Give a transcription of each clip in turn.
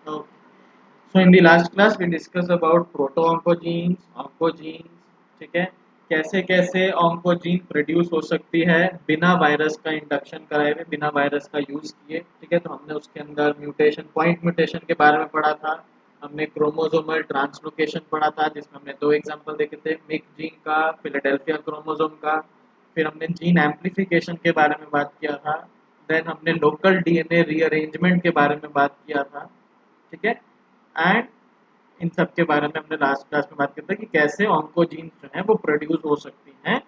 Okay. So in the last class we discussed about proto-oncogenes, oncogenes, ठीक है, कैसे कैसे ऑन्कोजीन प्रोड्यूस हो सकती है बिना वायरस का इंडक्शन कराए हुए, बिना वायरस का यूज किए। ठीक है, तो हमने उसके अंदर म्यूटेशन, पॉइंट म्यूटेशन के बारे में पढ़ा था। हमने क्रोमोसोमल ट्रांसलोकेशन पढ़ा था जिसमें हमने दो एग्जांपल देखे थे, मिक जीन का, फिलाडेल्फिया क्रोमोसोम का। फिर हमने जीन एम्प्लीफिकेशन के बारे में बात किया था। देन हमने लोकल डीएनए रीअरेंजमेंट के बारे में बात किया था। ठीक है, एंड इन सब के बारे में हमने लास्ट क्लास में बात की थी कि कैसे ऑन्कोजीन्स जो है वो प्रोड्यूस हो सकती हैं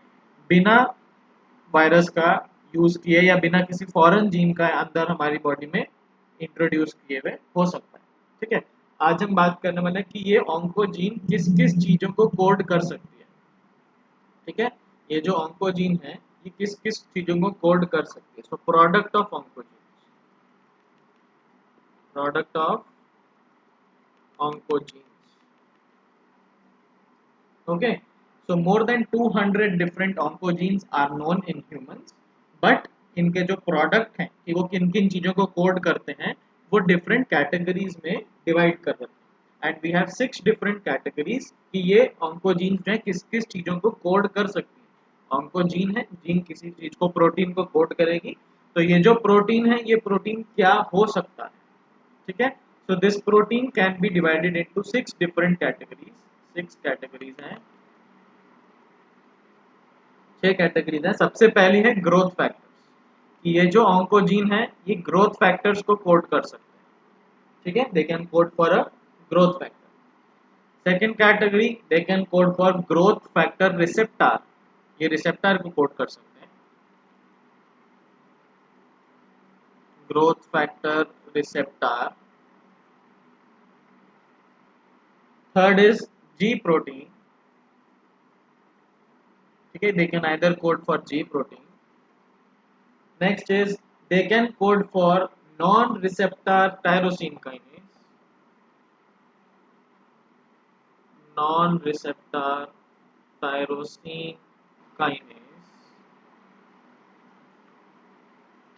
बिना वायरस का यूज किए या बिना किसी फॉरेन जीन का अंदर हमारी बॉडी में इंट्रोड्यूस किए हुए हो सकता है। ठीक है, आज हम बात करने वाले हैं कि ये ऑन्कोजीन किस किस चीजों को कोड कर सकती है। ठीक है, ये जो ऑन्कोजीन है ये किस किस चीजों को कोड कर सकती है। So product of oncogene, product of oncogene. Okay, so more than 200 different oncogenes are known in humans, but इनके जो प्रोडक्ट हैं कि वो किन किन चीज़ों को कोड करते हैं वो डिफरेंट कैटेगरीज में डिवाइड कर देते हैं। And we have 6 different categories कि ये ऑन्कोजीन्स जो है किस किस चीज़ों को कोड कर सकती है। ऑन्कोजीन है, जीन किसी चीज़ को, प्रोटीन को कोड करेगी। तो ये जो प्रोटीन है ये प्रोटीन क्या हो सकता है। ठीक है, so this protein can be divided into 6 different categories. 6 categories हैं, 6 कैटेगरीज हैं। सबसे पहली है ग्रोथ फैक्टर्स, कि ये जो ऑन्कोजीन है ये ग्रोथ फैक्टर्स को कोड कर सकते हैं। ठीक है, they can code for a growth factor. Second category, they can code for growth factor receptor, ये रिसेप्टर को कोड कर सकते हैं, growth factor receptor. Third is ji protein. ठीक है, they can either code for ji protein. Next is they can code for non receptor tyrosine kinase, non-receptor tyrosine kinase।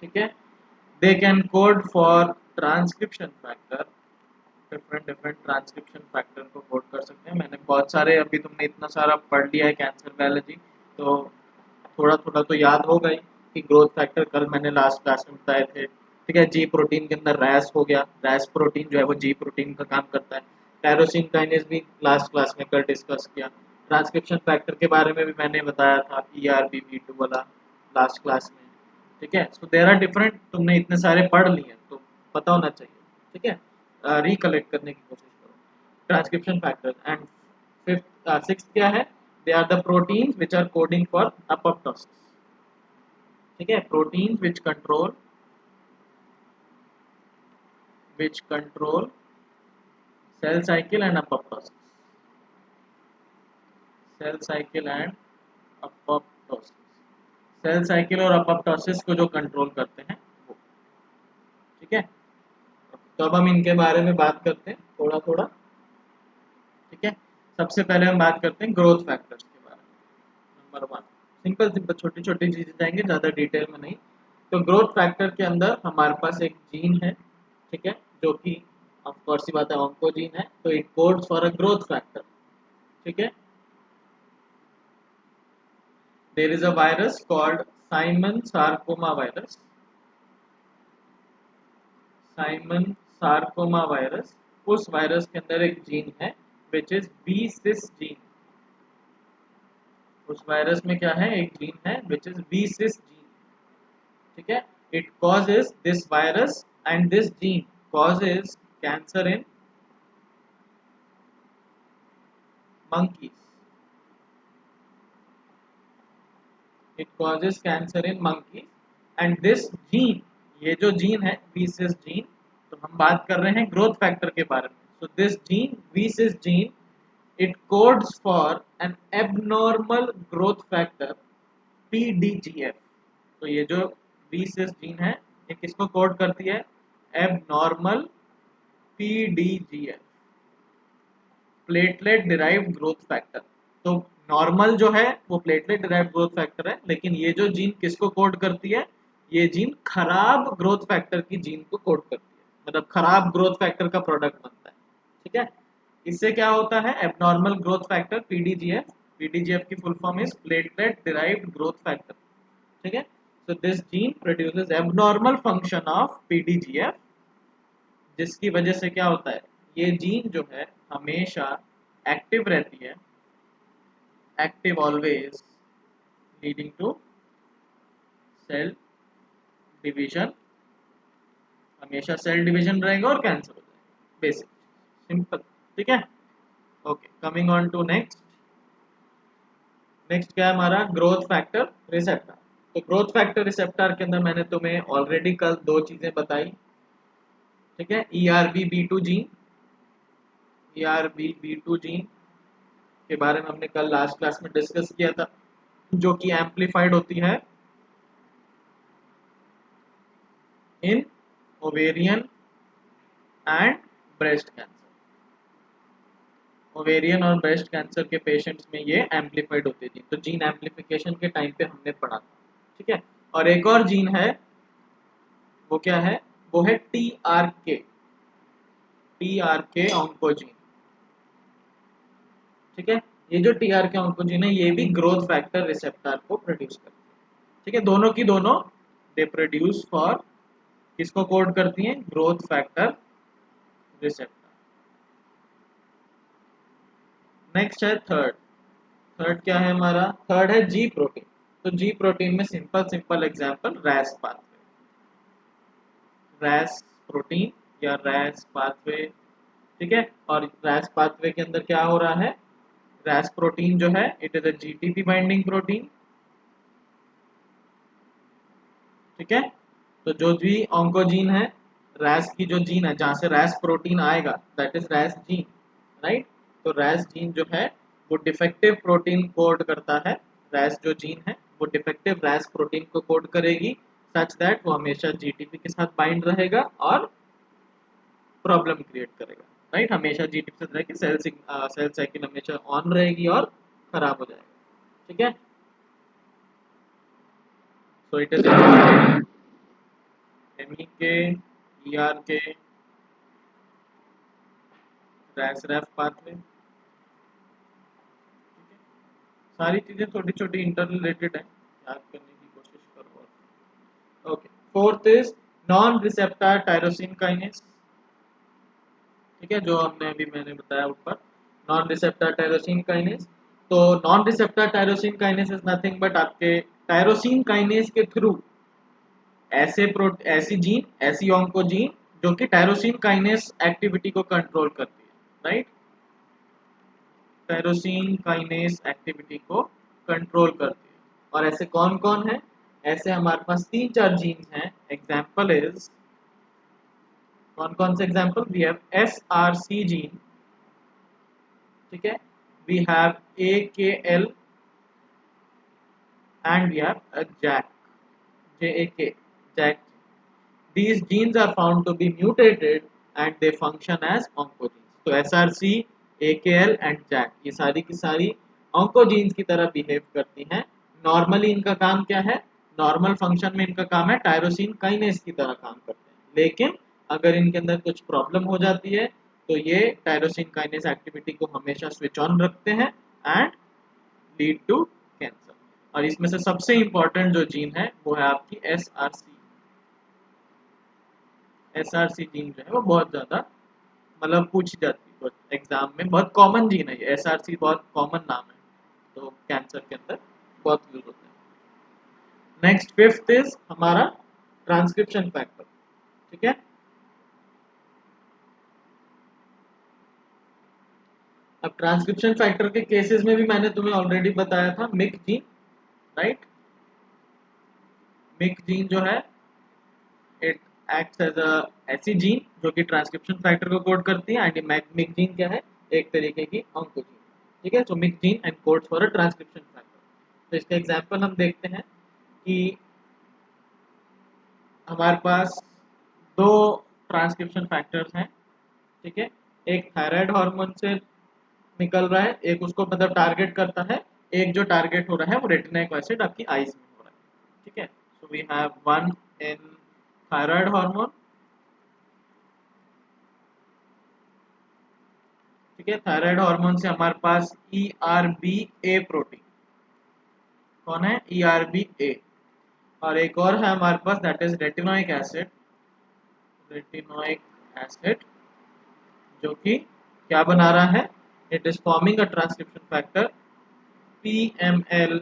ठीक है, they can code for transcription factor, different different transcription factor को code कर सकते हैं। मैंने बहुत सारे, अभी तुमने इतना सारा पढ़ लिया है कैंसर बायोलॉजी, तो थोड़ा थोड़ा तो याद होगा ही कि ग्रोथ फैक्टर कल मैंने लास्ट क्लास में बताए थे। ठीक है, जी प्रोटीन के अंदर रैस हो गया, रैस प्रोटीन जो है वो जी प्रोटीन का काम करता है। टायरोसिन काइनेज भी लास्ट क्लास में कल डिस्कस किया। ट्रांसक्रिप्शन फैक्टर के बारे में भी मैंने बताया था, ERBB2 वाला, लास्ट क्लास में। ठीक है, सो देयर आर डिफरेंट, तुमने इतने सारे पढ़ लिए तो पता होना चाहिए। ठीक है, रिकलेक्ट करने की कोशिश करो transcription factor. And fifth, sixth क्या है, they are the proteins which are coding for apoptosis। ठीक है, proteins which control cell cycle and apoptosis, cell cycle and apoptosis, cell cycle और apoptosis को जो कंट्रोल करते हैं वो। ठीक है, तो अब हम इनके बारे में बात करते हैं थोड़ा थोड़ा। ठीक है, सबसे पहले हम बात करते हैं ग्रोथ फैक्टर्स के बारे में। नंबर वन, सिंपल सिंपल छोटी छोटी चीजें जाएंगे, ज़्यादा डिटेल में नहीं। तो ग्रोथ फैक्टर के अंदर हमारे पास एक जीन है। ठीक है, जो कि ऑफ कोर्स सी बात है ऑन्कोजीन है, तो it codes for a growth factor. ठीक है, there is a virus called simian sarcoma virus, simian sarcoma virus. उस वायरस के अंदर एक जीन है which is B sis gene. उस वायरस में क्या है, एक जीन है which is B sis gene. ठीक है, it causes this virus and this gene causes cancer in monkeys, it causes cancer in monkeys। and this gene, ये जो जीन है VSIS जीन, तो हम बात कर रहे हैं ग्रोथ फैक्टर के बारे में। so this gene VSIS gene, it codes for an abnormal growth factor PDGF। तो ये जो VSIS जीन है ये किसको कोड करती है, abnormal PDGF, platelet derived growth factor. तो नॉर्मल जो है वो प्लेटलेट डिराइव्ड ग्रोथ फैक्टर है, लेकिन ये जो जीन किसको कोड करती है, ये जीन खराब ग्रोथ फैक्टर की जीन को कोड करती है। मतलब खराब ग्रोथ फैक्टर का प्रोडक्ट बनता है। ठीक है, इससे क्या होता है, abnormal growth factor PDGF. PDGF की full form is platelet derived growth factor. ठीक है, so this gene produces abnormal function of PDGF, जिसकी वजह से क्या होता है, ये जीन जो है हमेशा एक्टिव रहती है, active always, leading to cell division. हमेशा सेल डिवीजन रहेगा और कैंसर हो जाएगा, बेसिक सिंपल। ठीक है, okay, coming on to next. Next क्या है हमारा, ग्रोथ फैक्टर रिसेप्टर। तो ग्रोथ फैक्टर रिसेप्टर के अंदर मैंने तुम्हें ऑलरेडी कल दो चीजें बताई। ठीक है, ERB2 जीन, ERB2 जीन के बारे में हमने कल लास्ट क्लास में डिस्कस किया था, जो कि एम्पलीफाइड होती है in ovarian and breast cancer. Ovarian और ब्रेस्ट कैंसर के पेशेंट्स में ये एम्पलीफाइड होती है जीन, तो जीन एम्पलीफिकेशन के टाइम पे हमने पढ़ा था। ठीक है, और एक और जीन है, वो क्या है, वो है TRK, TRK ऑन्कोजीन। ठीक है, ये जो TRK ऑन्कोजीन है ये भी ग्रोथ फैक्टर रिसेप्टर को प्रोड्यूस करती है। ठीक है, दोनों की दोनों दे प्रोड्यूस फॉर, किसको कोड करती हैं, ग्रोथ फैक्टर रिसेप्टर। नेक्स्ट है थर्ड। थर्ड क्या है हमारा, थर्ड है जी प्रोटीन। तो जी प्रोटीन में simple simple example ras pathway, ras protein या रैस पाथवे। ठीक है, और रैस पाथवे के अंदर क्या हो रहा है, रैस प्रोटीन जो है it is a GTP binding protein. ठीक है, तो जो भी ऑन्कोजीन है, रैस की जो जीन है जहां से रैस प्रोटीन आएगा दैट इज रैस जीन, राइट। तो रैस जीन जो है वो डिफेक्टिव प्रोटीन कोड करता है, रैस जो जीन है वो डिफेक्टिव रैस प्रोटीन को कोड करेगी, सच दैट वो हमेशा जीटीपी के साथ बाइंड रहेगा और प्रॉब्लम क्रिएट करेगा, राइट। हमेशा जीटीपी से रहेगी, सेल साइकिल हमेशा ऑन रहेगी और खराब हो जाएगा। ठीक है, so it is MEK, ERK, ras raf pathway. सारी चीजें छोटी छोटी इंटर रिलेटेड है, याद करने की कोशिश करो। Okay, fourth is non receptor tyrosine kinase. ठीक है, जो हमने अभी मैंने बताया ऊपर, नॉन रिसेप्टर टायरोसिन काइनेस। तो non receptor tyrosine kinase is nothing but आपके टायरोसिन काइनेस के थ्रू ऐसी जीन, ऐसी ऑन्कोजीन जो कि टायरोसिन काइनेस एक्टिविटी को कंट्रोल करती है, राइट। टायरोसिन काइनेस एक्टिविटी को कंट्रोल करती है। और ऐसे कौन कौन है, ऐसे हमारे पास तीन चार जीन्स हैं। एग्जांपल इज, कौन कौन से example, we have SRC gene. ठीक है, we have AKL and we have JAK, JAK, JAK। These genes are found to be mutated and they function as oncogenes. तो SRC, AKL and JAK ये सारी की सारी oncogenes की तरह behave करती हैं। नॉर्मली इनका काम क्या है, नॉर्मल फंक्शन में इनका काम है टायरोसिन काइनेस की तरह काम करते हैं, लेकिन अगर इनके अंदर कुछ प्रॉब्लम हो जाती है तो ये टायरोसिन काइनेस एक्टिविटी को हमेशा स्विच ऑन रखते हैं एंड लीड टू कैंसर। और इसमें से सबसे इंपॉर्टेंट जो जीन है वो है आपकी SRC। SRC जीन जो है वो बहुत ज्यादा मतलब पूछी जाती है एग्जाम में, बहुत कॉमन जीन है ये, SRC बहुत कॉमन नाम है, तो कैंसर के अंदर बहुत यूज होता है। नेक्स्ट फिफ्थ इज हमारा ट्रांसक्रिप्शन फैक्टर। ठीक है, अब ट्रांसक्रिप्शन फैक्टर के केसेस में भी मैंने तुम्हें ऑलरेडी बताया था, myc gene, right. Myc gene जो है इट एक्ट्स एज अ ऐसी जीन जो कि ट्रांसक्रिप्शन फैक्टर को कोड करती है, एंड मिक जीन क्या है, एक तरीके की ऑन्कोजीन। ठीक है, तो myc gene and codes for a transcription factor. तो इसका एग्जांपल हम देखते हैं कि हमारे पास दो ट्रांसक्रिप्शन फैक्टर्स हैं। ठीक है, एक थायराइड हार्मोन से निकल रहा है, एक उसको मतलब टारगेट करता है, एक जो टारगेट हो रहा है वो रेटिनाइक एसिड आपकी आईज में हो रहा है। ठीक है, so we have one in thyroid hormone ठीक है, थायराइड हार्मोन से हमारे पास ERBA प्रोटीन, कौन है, ERBA, और एक और है हमारे पास that is retinoic acid, retinoic acid, जो कि क्या बना रहा है, it is forming a transcription factor PML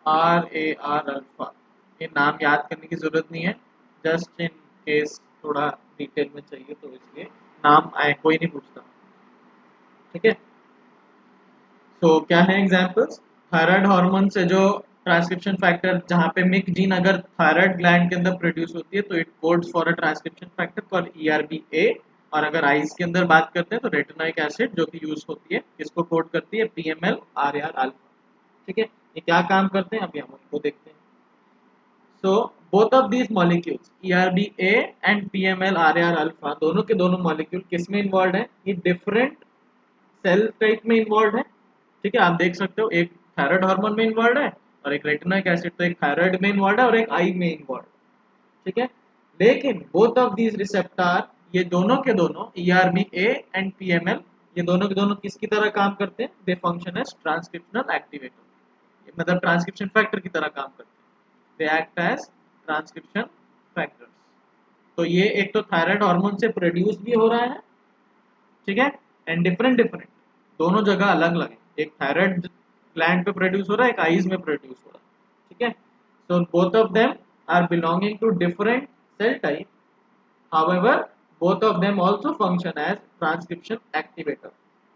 RAR alpha. ये नाम याद करने की जरूरत नहीं है, जस्ट इन केस थोड़ा डिटेल में चाहिए तो इसलिए नाम आए, कोई नहीं पूछता, ठीक है। तो क्या है एग्जांपल्स, थायराइड हार्मोन से जो ट्रांसक्रिप्शन फैक्टर, जहाँ पे मिक जीन अगर थायराइड ग्लैंड के अंदर प्रोड्यूस होती है तो it codes for a transcription factor called ERBA, और अगर आइज के अंदर बात करते हैं तो रेटिनोइक एसिड जो कि यूज होती है, किसको कोड करती है, PML RAR अल्फा, ठीक है। ये क्या काम करते हैं अभी हम उनको देखते हैं। So both of these molecules ERBA and PML RAR alpha, दोनों के दोनों मॉलिक्यूल किस में इन्वॉल्व है, ये डिफरेंट सेल टाइप में इन्वॉल्व है, ठीक है। आप देख सकते हो एक थायराइड हार्मोन में इन्वॉल्व है और एक रेटिनोइक एसिड, तो एक थायराइड में इन्वॉल्व है और एक आई में इन्वॉल्व है, ठीक है। लेकिन बोथ ऑफ दीज रिसेप्टर, ये दोनों के दोनों ERBA एंड PML, ये दोनों के दोनों किसकी तरह काम करते हैं, they function as transcriptional activator, मतलब ट्रांसक्रिप्शन फैक्टर की तरह काम करते हैं, they act as transcription factors. तो ये एक तो थायराइड हार्मोन से प्रोड्यूस भी हो रहा है, ठीक है, एंड डिफरेंट डिफरेंट, दोनों जगह अलग अलग है, एक थायराइड ग्लैंड पे प्रोड्यूस हो रहा है, एक आईज में प्रोड्यूस हो रहा है, ठीक है। So both of them are belonging to different cell type, however both of them also function as transcription activator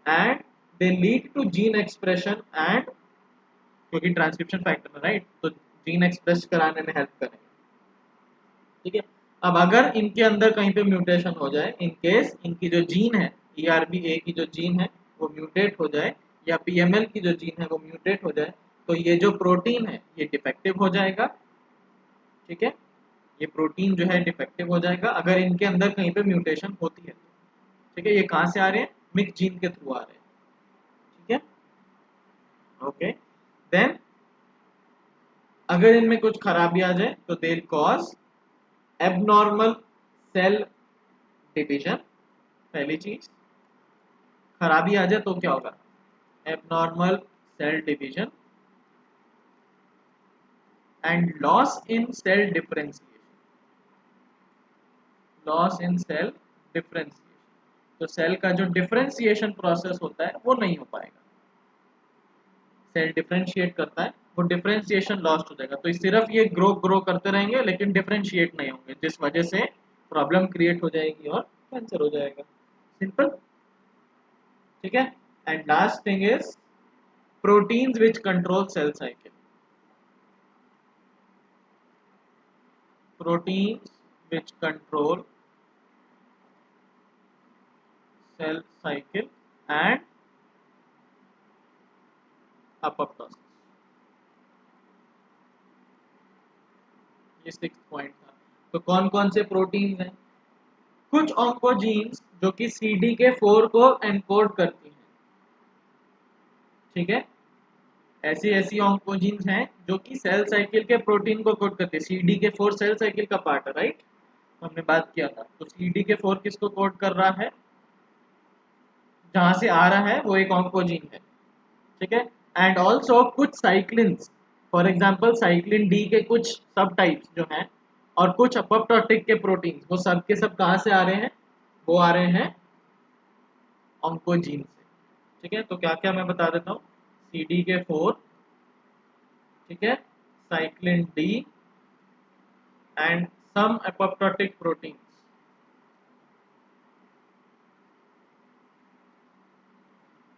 and they lead to gene expression and, क्योंकि ट्रांसक्रिप्शन फैक्टर है राइट, तो gene express कराने में help करेंगे, ठीक है। अब अगर इनके अंदर कहीं पे म्यूटेशन हो जाए, इन केस इनकी जो जीन है ERBA की जो जीन है वो म्यूटेट हो जाए, या PML की जो जीन है वो म्यूटेट हो जाए, तो ये जो प्रोटीन है ये डिफेक्टिव हो जाएगा, ठीक है। ये प्रोटीन जो है डिफेक्टिव हो जाएगा अगर इनके अंदर कहीं पे म्यूटेशन होती है, ठीक है। ये कहाँ से आ रहे हैं, मिक जीन के थ्रू आ रहे हैं, ठीक है, ओके। देन अगर इनमें कुछ खराबी आ जाए तो they cause abnormal cell division, पहली चीज, खराबी आ जाए तो क्या होगा, abnormal cell division and loss in cell differentiation, loss in cell differentiation, तो सेल का जो डिफरेंशिएशन प्रोसेस होता है वो नहीं हो पाएगा, सेल डिफरेंशिएट करता है वो डिफरेंशिएशन लॉस्ट हो जाएगा, तो सिर्फ ये ग्रो करते रहेंगे लेकिन डिफरेंशिएट नहीं होंगे, जिस वजह से प्रॉब्लम क्रिएट हो जाएगी और कैंसर हो जाएगा, सिंपल, ठीक है। And last thing is proteins which control cell cycle, proteins which control cell cycle and apoptosis, ये 6th पॉइंट था। तो कौन कौन से प्रोटीन्स हैं, कुछ ऑन्कोजीन्स जो कि CDK4 को एनकोड करती हैं, ठीक है, ऐसी ऐसी ऑन्कोजीन्स हैं जो कि सेल साइकिल के प्रोटीन को कोड करती है, CDK4 सेल साइकिल का पार्ट है राइट, हमने बात किया था, तो CDK4 किसको कोड कर रहा है, जहां से आ रहा है वो एक ऑन्कोजीन है, ठीक है। एंड ऑल्सो कुछ cyclins, for example cyclin D के कुछ सब टाइप्स जो हैं और कुछ अपॉप्टोटिक के प्रोटीन, वो सब के सब कहाँ से आ रहे हैं, वो आ रहे हैं ऑन्कोजीन से, ठीक है। तो क्या क्या मैं बता देता हूँ, CDK4, ठीक है, cyclin D and some apoptotic protein,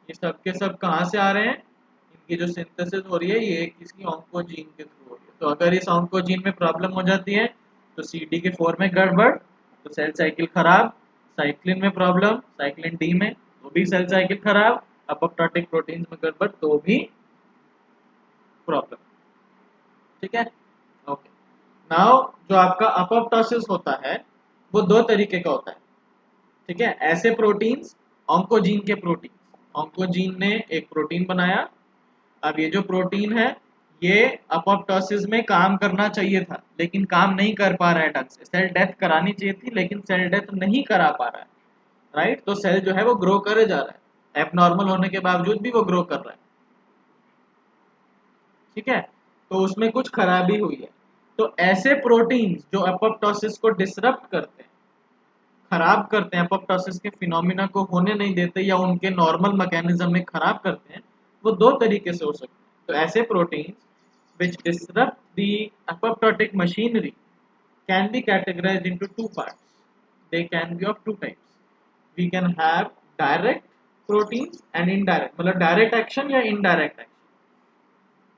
ये सब के सब कहाँ से आ रहे हैं, इनकी जो सिंथेसिस हो रही है ये किसी ऑन्कोजीन के थ्रू हो रही है, तो अगर इस ऑन्कोजीन में प्रॉब्लम हो जाती है तो CDK4 में गड़बड़, तो सेल साइकिल खराब, साइक्लिन में प्रॉब्लम, साइक्लिन डी में तो भी सेल साइकिल खराब, अपॉप्टोटिक प्रोटीन में गड़बड़ तो भी प्रॉब्लम, ठीक है, ओके। नाउ जो आपका अपॉप्टोसिस होता है वो दो तरीके का होता है, ठीक है, ऐसे प्रोटीन्स, ऑन्कोजीन के प्रोटीन, ऑन्कोजीन ने एक प्रोटीन बनाया, अब ये जो प्रोटीन है ये अपॉप्टोसिस में काम करना चाहिए था लेकिन काम नहीं कर पा रहा है ढंग से, सेल डेथ करानी चाहिए थी लेकिन सेल डेथ नहीं करा पा रहा है, राइट। तो सेल जो है वो ग्रो करे जा रहा है, एबनॉर्मल होने के बावजूद भी वो ग्रो कर रहा है, ठीक है। तो उसमें कुछ खराबी हुई है। तो ऐसे प्रोटीन्स जो एपोप्टोसिस को डिसरप्ट करते हैं, खराब करते हैं, एपोप्टोसिस के फिनोमिना को होने नहीं देते या उनके नॉर्मल मैकेनिज्म में खराब करते हैं, वो दो तरीके से हो सकते हैं। तो ऐसे proteins which disrupt the apoptotic machinery can be categorized into two parts. They can be of two types. We can have direct proteins and indirect, मतलब direct action या indirect action।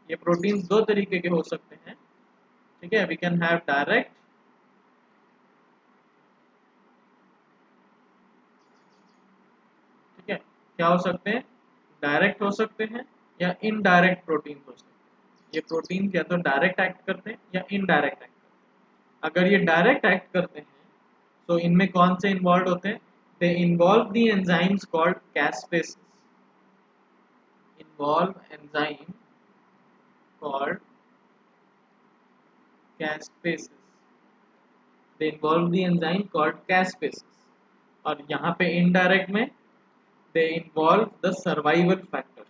ये प्रोटीन्स दो तरीके के हो सकते हैं, ठीक है। We can have direct, ठीक है, क्या हो सकते हैं, डायरेक्ट हो सकते हैं या इनडायरेक्ट प्रोटीन हो सकते हैं। ये प्रोटीन या तो डायरेक्ट एक्ट करते हैं या इनडायरेक्ट एक्ट करते हैं। अगर ये डायरेक्ट एक्ट करते हैं तो इनमें कौन से इन्वॉल्व होते हैं, they involve the enzymes called caspases, involve enzyme called caspases, they involve the enzyme called caspases. और यहाँ पे इनडायरेक्ट में they involve the survival factors.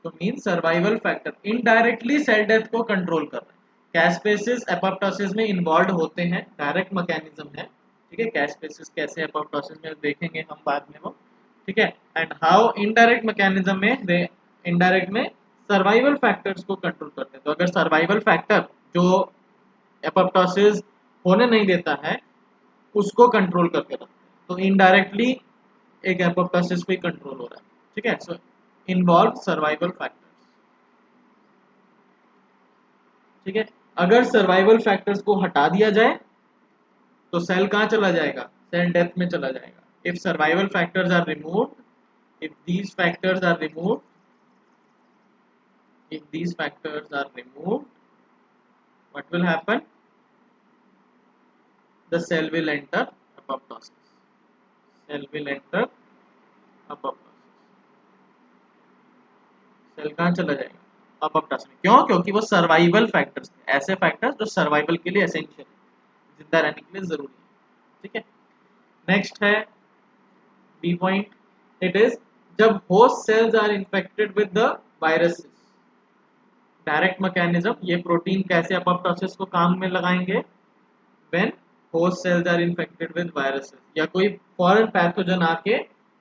तो mean survival factor indirectly cell death को कंट्रोल कर रहे हैं। कैस्पेसिस एपोप्टोसिस में इन्वॉल्व होते हैं, डायरेक्ट मैकेनिज्म है, ठीक है। कैस्पेसिस कैसे एपोप्टोसिस में देखेंगे हम बाद में वो, ठीक है। एंड हाउ इनडायरेक्ट मैकेनिज्म में दे इनडायरेक्ट में सर्वाइवल फैक्टर्स को कंट्रोल करते हैं। तो अगर सर्वाइवल फैक्टर जो एपोप्टोसिस होने नहीं देता है उसको कंट्रोल करके रखते हैं, तो इनडायरेक्टली एक एपोप्टोसिस को ही कंट्रोल हो रहा है, ठीक है। सो इन्वॉल्व सर्वाइवल फैक्टर्स, ठीक है। अगर सर्वाइवल फैक्टर्स को हटा दिया जाए तो सेल कहाँ चला जाएगा, सेल डेथ में चला जाएगा। If survival factors are removed, if these factors are removed, if these factors are removed, what will happen, the cell will enter apoptosis, cell will enter apoptosis, cell कहाँ चला जाएगा, apoptosis में। क्यों, क्योंकि वो सर्वाइवल फैक्टर्स, ऐसे factors जो survival के लिए एसेंशियल है, जिंदा रहने के लिए जरूरी है, ठीक है। नेक्स्ट है बी पॉइंट, इट इज जब host cells are infected with the viruses. Direct mechanism, ये प्रोटीन कैसे अपॉप्टोसिस को काम में लगाएंगे, when host cells are infected with viruses, या कोई फॉरेन पैथोजन आके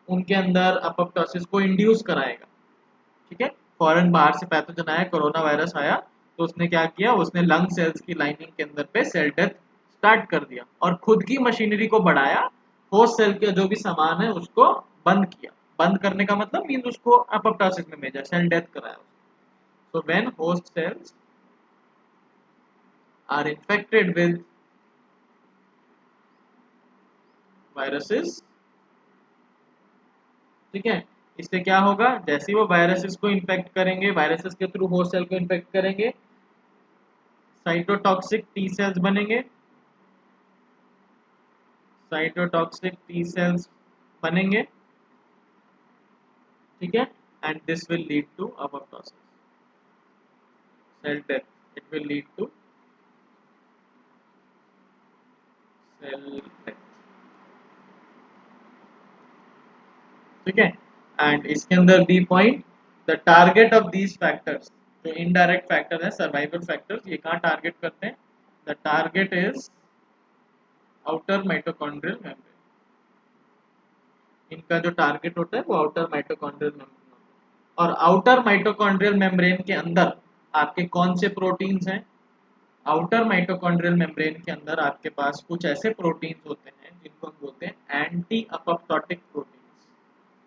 उनके अंदर अपॉप्टोसिस को इंड्यूस कराएगा, ठीक है। फॉरेन बाहर से पैथोजन आया, कोरोना वायरस आया, तो उसने क्या किया, उसने लंग सेल्स की लाइनिंग के अंदर पे सेल डेथ स्टार्ट कर दिया और खुद की मशीनरी को बढ़ाया, होस्ट सेल के जो भी सामान है उसको बंद किया। बंद करने का मतलब मीन उसको अपॉप्टोसिस में भेजा, सेल डेथ कराया। So when host cells are infected with viruses, ठीक है, इससे क्या होगा, जैसे ही वो वायरसेस को इन्फेक्ट करेंगे, वायरसेस के थ्रू होस्ट सेल को इन्फेक्ट करेंगे, साइटोटॉक्सिक टी सेल्स बनेंगे, साइटोटॉक्सिक टी सेल्स बनेंगे, ठीक है। And this will lead to apoptosis, cell death, it will lead to cell death, ठीक है। एंड इसके अंदर B point, the target of these factors, जो इनडायरेक्ट फैक्टर है सर्वाइवल फैक्टर्स, ये कहाँ टारगेट करते हैं, the target is outer mitochondrial membrane. इनका जो टारगेट होता है वो आउटर माइटोकॉन्ड्रियल मेम्ब्रेन। और आउटर माइटोकॉन्ड्रियल मेम्ब्रेन के अंदर आपके कौन से प्रोटीन्स हैं, आउटर माइटोकॉन्ड्रियल मेम्ब्रेन के अंदर आपके पास कुछ ऐसे प्रोटीन्स होते हैं जिनको हम बोलते हैं एंटी अपॉप्टोटिक प्रोटीन्स।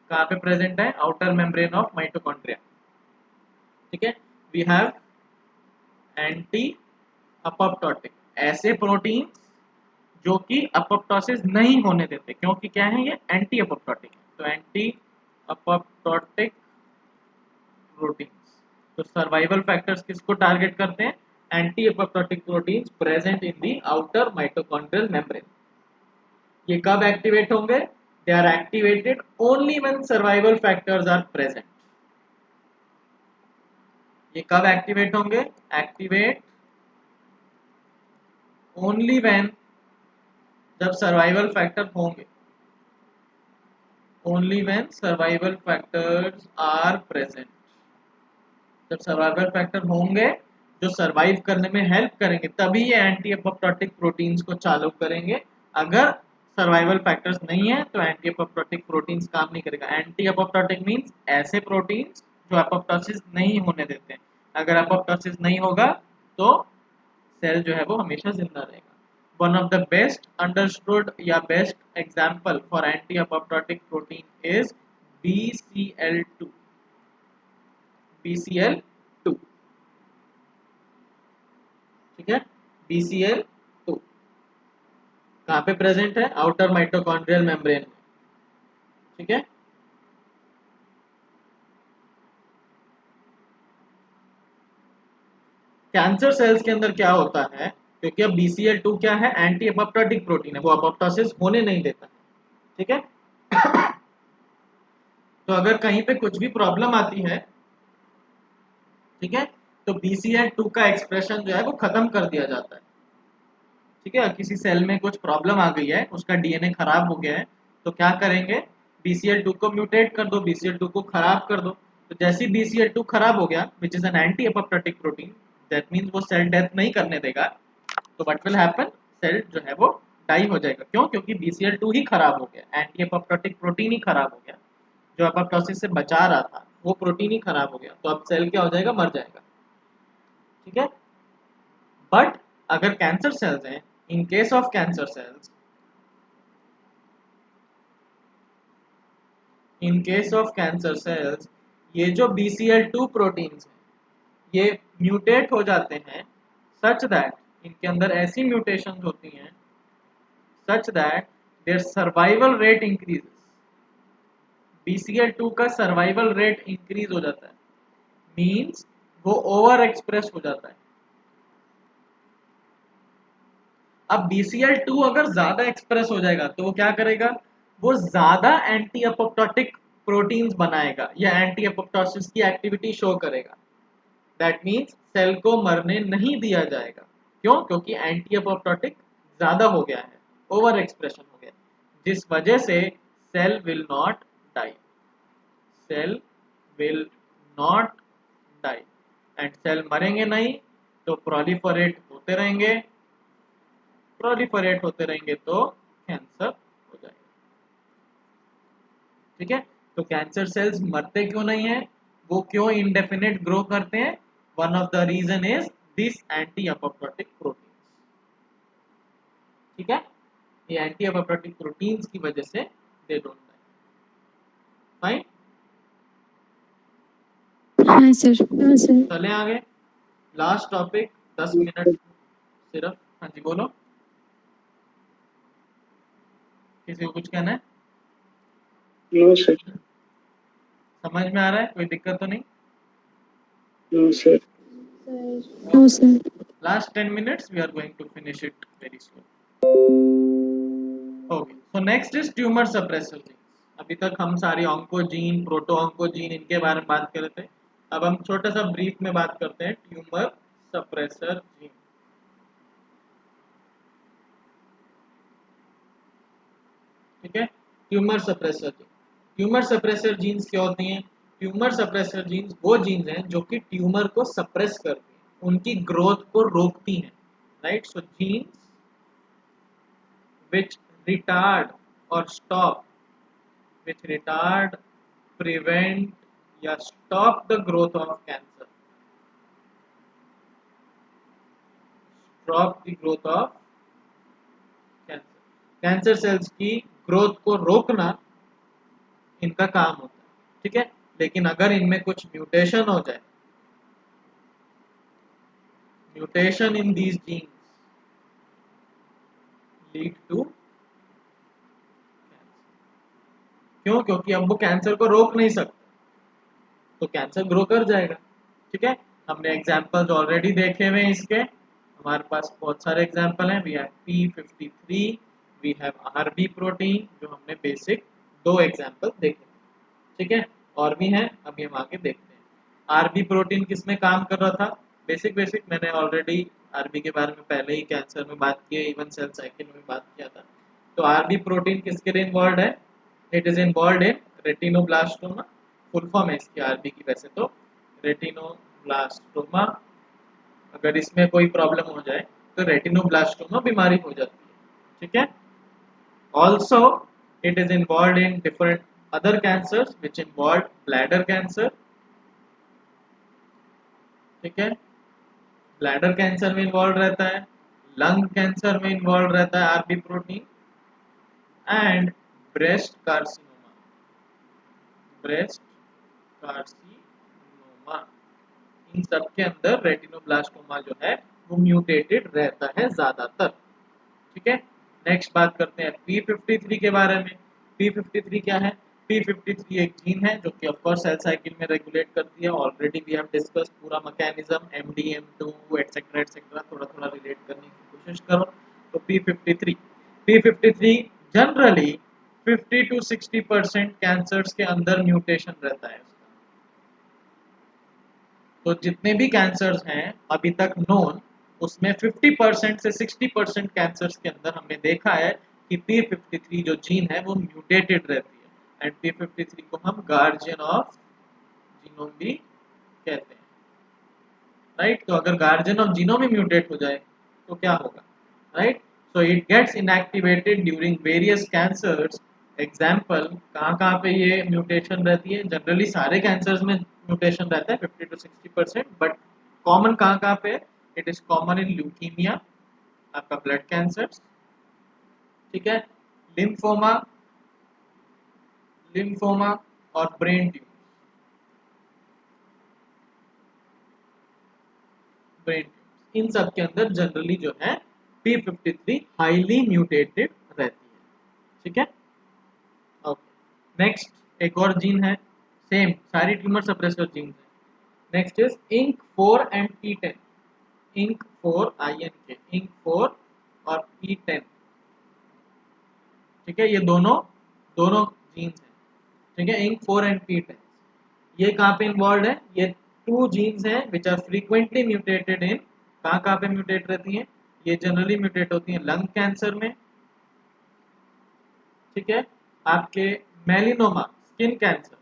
कहाँ पे प्रेजेंट है, आउटर मेम्ब्रेन ऑफ माइटोकॉन्ड्रिया, ठीक है। वी हैव एंटी अपॉप्टोटिक, ऐसे प्रोटीन्स जो कि अपॉप्टोसिस नहीं होने देते, क्योंकि क्या है, ये एंटी अपॉप्टोटिक है। तो एंटी अपॉप्टोटिक प्रोटीन्स, तो सर्वाइवल फैक्टर्स किसको टारगेट करते हैं, anti apoptotic proteins present in the outer mitochondrial membrane. ये कब एक्टिवेट होंगे, they are activated only when survival factors are present. ये कब एक्टिवेट होंगे, एक्टिवेट ओनली व्हेन जब सर्वाइवल फैक्टर होंगे, only when survival factors are present, जब survival factor होंगे जो सरवाइव करने में हेल्प करेंगे तभी ये एंटी एपोप्टोटिक प्रोटीन्स को चालू करेंगे। अगर सर्वाइवल फैक्टर्स नहीं है तो एंटी एपोप्टोटिक प्रोटीन्स काम नहीं करेगा। एंटी एपोप्टोटिक मींस ऐसे प्रोटीन्स जो एपोप्टोसिस नहीं होने देते हैं। अगर एपोप्टोसिस नहीं होगा तो सेल जो है वो हमेशा जिंदा रहेगा। One of the best understood या best example for anti apoptotic protein is BCL2। BCL2, ठीक है। BCL2 कहाँ पे प्रेजेंट है? आउटर माइटोकॉन्ड्रियल मेम्ब्रेन में, ठीक है। कैंसर सेल्स के अंदर क्या होता है, क्योंकि अब BCL2 क्या है? एंटी एपोप्टोटिक प्रोटीन है, वो एपोप्टोसिस होने नहीं देता, ठीक है। तो अगर कहीं पे कुछ भी प्रॉब्लम आती है, ठीक है, तो BCL2 का एक्सप्रेशन जो है वो खत्म कर दिया जाता है, ठीक है। किसी सेल में कुछ प्रॉब्लम आ गई है, उसका DNA खराब हो गया है, तो क्या करेंगे? BCL2 को म्यूटेट कर दो, BCL2 को खराब कर दो। तो जैसे ही BCL2 खराब हो गया, which is an anti apoptotic protein, that means वो सेल डेथ नहीं करने देगा। तो व्हाट विल हैपन? सेल जो है वो डाई हो जाएगा। क्यों? क्योंकि BCL2 ही खराब हो गया, एंटी एपोप्टोटिक प्रोटीन ही खराब हो गया, जो एपोप्टोसिस से बचा रहा था वो प्रोटीन ही खराब हो गया। तो अब सेल क्या हो जाएगा? मर जाएगा, ठीक है। बट अगर कैंसर सेल्स हैं, in case of cancer cells, in case of cancer cells, ये जो BCL2 प्रोटीन्स हैं ये म्यूटेट हो जाते हैं सच दैट, इनके अंदर ऐसी म्यूटेशंस होती हैं such that their survival rate increases. BCL2 का सर्वाइवल रेट इंक्रीज हो जाता है, मींस वो ओवर एक्सप्रेस हो जाता है। अब BCL2 अगर ज्यादा एक्सप्रेस हो जाएगा तो वो क्या करेगा? वो ज्यादा एंटी एपोप्टोटिक प्रोटीन्स बनाएगा या एंटी एपोप्टोसिस की एक्टिविटी शो करेगा। दैट मीन्स सेल को मरने नहीं दिया जाएगा। क्यों? क्योंकि एंटी एपोप्टोटिक ज्यादा हो गया है, ओवर एक्सप्रेशन हो गया, जिस वजह से cell will not die, cell will not die, and cell मरेंगे नहीं तो प्रोलिफरेट होते रहेंगे, प्रोलिफरेट होते रहेंगे तो कैंसर हो जाएगा, ठीक है। तो कैंसर सेल्स मरते क्यों नहीं है? वो क्यों इंडेफिनिट ग्रो करते हैं? One of the reason is this anti apoptotic protein, ठीक है। ये एंटी एपोप्टोटिक प्रोटीन्स की वजह से दे डोंट डाई। फाइन, हाँ सर, हाँ सर। चले आगे। लास्ट टॉपिक, 10 मिनट सिर्फ। हाँ जी बोलो, किसी को कुछ कहना है? No sir. समझ में आ रहा है? कोई दिक्कत तो नहीं? No sir. No sir. Last 10 minutes, we are going to finish it very soon. Okay, so next is tumor suppressor genes. अभी तक हम सारी ऑन्कोजीन, प्रोटो ऑन्कोजीन इनके बारे में बात कर रहे थे। अब हम छोटा सा ब्रीफ में बात करते हैं ट्यूमर सप्रेसर जीन, ठीक है। Tumour suppressor gene, tumour suppressor jeans क्या होती हैं? ट्यूमर सप्रेसर जीन्स वो जीन्स हैं जो कि ट्यूमर को सप्रेस करती हैं, उनकी ग्रोथ को रोकती हैं, right. So genes which retard or stop, which retard, prevent या stop the growth of cancer, stop the growth of cancer, cancer cells की ग्रोथ को रोकना इनका काम होता है, ठीक है। लेकिन अगर इनमें कुछ म्यूटेशन हो जाए, mutation in these genes lead to, क्यों? क्योंकि अब वो कैंसर को रोक नहीं सकते, तो कैंसर ग्रो कर जाएगा, ठीक है। हमने एग्जांपल्स ऑलरेडी देखे हुए हैं इसके, हमारे पास बहुत सारे एग्जांपल हैं। We have P53, we have RB protein, जो हमने बेसिक 2 एग्जांपल देखे, ठीक है। और भी हैं, अभी हम आगे देखते हैं। RB प्रोटीन किस में काम कर रहा था? बेसिक मैंने ऑलरेडी RB के बारे में पहले ही कैंसर में बात की है, इवन सेल साइकिल में बात किया था। तो आरबी प्रोटीन किसके लिए इन्वॉल्व है? It is involve in retinoblastoma, full form है इसकी आरबी की वैसे तो रेटिनोब्लास्टोमा। अगर इसमें कोई प्रॉब्लम हो जाए तो रेटिनोब्लास्टोमा बीमारी हो जाती है, ठीक है। Also it is involve in different other cancers which involve bladder cancer, ठीक है। ब्लैडर कैंसर में इन्वॉल्व रहता है, लंग कैंसर में इन्वॉल्व रहता है RB protein, and breast carcinoma, breast carcinoma, इन सब के अंदर रेटिनोब्लास्टोमा जो है वो म्यूटेटेड रहता है ज्यादातर, ठीक है। नेक्स्ट बात करते हैं P53 के बारे में। P53 क्या है? P53 एक जीन है जो कि ऑफकोर्स सेल साइकिल में रेगुलेट करती है। ऑलरेडी वी हैव डिस्कस पूरा मैकेनिज्म, MDM2 एटसेट्रा एटसेट्रा, थोड़ा थोड़ा रिलेट करने की कोशिश करो। तो P53 जनरली 50 to 60% कैंसर्स के अंदर म्यूटेशन रहता है उसका। तो जितने भी कैंसर्स हैं अभी तक नोन, उसमें 50% से 60% कैंसर्स के अंदर हमने देखा है कि P53 जो जीन है वो म्यूटेटेड रहती है, एंड P53 को हम गार्जियन ऑफ जीनोम भी कहते हैं, राइट। तो अगर गार्जियन ऑफ जीनोम में म्यूटेट हो जाए तो क्या होगा, right. So it gets inactivated during various cancers. Example कहाँ कहाँ पे ये म्यूटेशन रहती है? जनरली सारे कैंसर्स में म्यूटेशन रहता है 50 to 60%, बट कॉमन कहाँ कहाँ पे? It is common in leukaemia, आपका ब्लड कैंसर, ठीक है, लिम्फोमा, लिम्फोमा और ब्रेन ट्यूमर, ब्रेन ट्यूमर, इन सब के अंदर जनरली जो है P53 हाईली म्यूटेटेड रहती है, ठीक है। ओके, नेक्स्ट एक और जीन है, सेम सारी ट्यूमर सप्रेसर जीन है। Next is ink 4 and P10, ink 4 INK, ink 4 और P10, ठीक है। ये दोनों दोनों जीन्स हैं, ठीक है, इंक 4 एंड P10। ये कहाँ पे इन्वॉल्व है? ये टू जीन्स हैं विच आर फ्रीक्वेंटली म्यूटेटेड इन, कहाँ कहाँ पे म्यूटेट रहती हैं? ये जनरली म्यूटेट होती हैं लंग कैंसर में, ठीक है, आपके मेलिनोमा, स्किन कैंसर,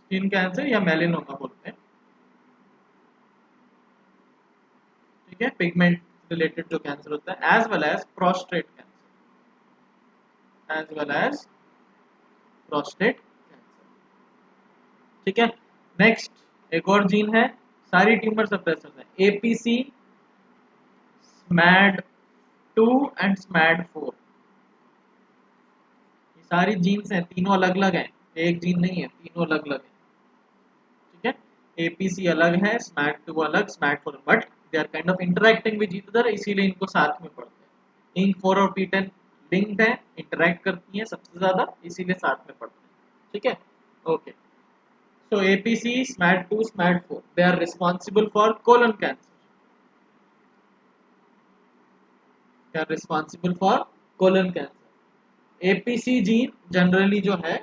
स्किन कैंसर या मेलिनोमा बोलते हैं, ठीक है, पिगमेंट रिलेटेड जो कैंसर होता है, as well as prostate cancer, as well as prostate cancer, ठीक है। नेक्स्ट एक और जीन है, सारी ट्यूमर सप्रेसर है, APC, SMAD2 एंड SMAD4। ये सारी जीन्स हैं, तीनों अलग अलग हैं, एक जीन नहीं है, तीनों अलग अलग है, ठीक है। APC अलग है, SMAD2 अलग, SMAD4, but they are kind of interacting with each other, इसीलिए इनको साथ में पढ़ते हैं। इंक 4 और P10 लिंक्ड है, इंटरेक्ट करती हैं सबसे ज्यादा, इसीलिए साथ में पढ़ते हैं, ठीक है। Okay, so APC, SMAD2, SMAD4, they are responsible for colon cancer, they are responsible for colon cancer। APC gene generally जो है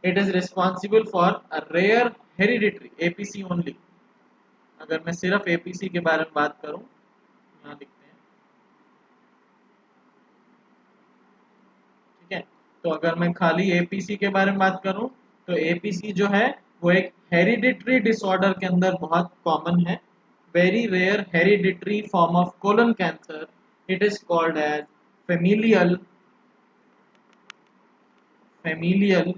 it is responsible for a rare hereditary APC only। अगर मैं सिर्फ APC के बारे में बात करूं, यहाँ लिखते हैं, ठीक है। तो अगर मैं खाली APC के बारे में बात करूं तो APC जो है वो एक हेरिडिटरी डिसऑर्डर के अंदर बहुत कॉमन है, very rare hereditary form of colon cancer. It is called as familial, familial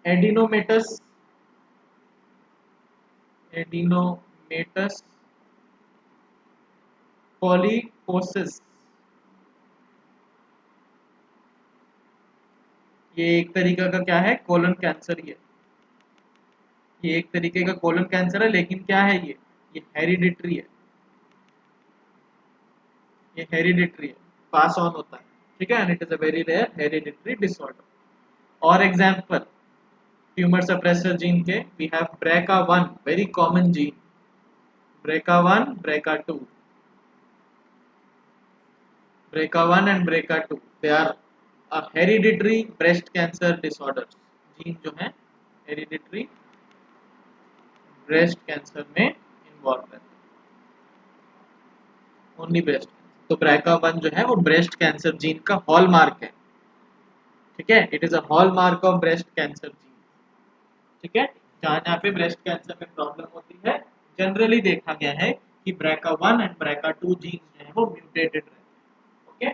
adenomatous, adenomatous polyposis. ये एक तरीका का क्या है? कोलन कैंसर ही है, ये एक तरीके का कोलन कैंसर है, लेकिन क्या है ये हेरिडिटरी है, ये हेरिडिटरी है, पास ऑन होता है, ठीक है, and it is a very rare hereditary disorder. और एग्जांपल ट्यूमर सप्रेसर जीन के we have BRCA1, very common gene, BRCA1, BRCA2, BRCA1 and BRCA2, they are a hereditary breast cancer disorders। Gene जो है hereditary breast cancer में involve रहते हैं, only breast cancer. तो BRCA1 जो है वो ब्रेस्ट कैंसर जीन का हॉलमार्क है, ठीक है, it is a hallmark of breast cancer gene, ठीक है। जहाँ जहाँ पे ब्रेस्ट कैंसर में प्रॉब्लम होती है जनरली देखा गया है कि BRCA1 एंड BRCA2 जीन जो है वो म्यूटेटेड रहते हैं, ओके।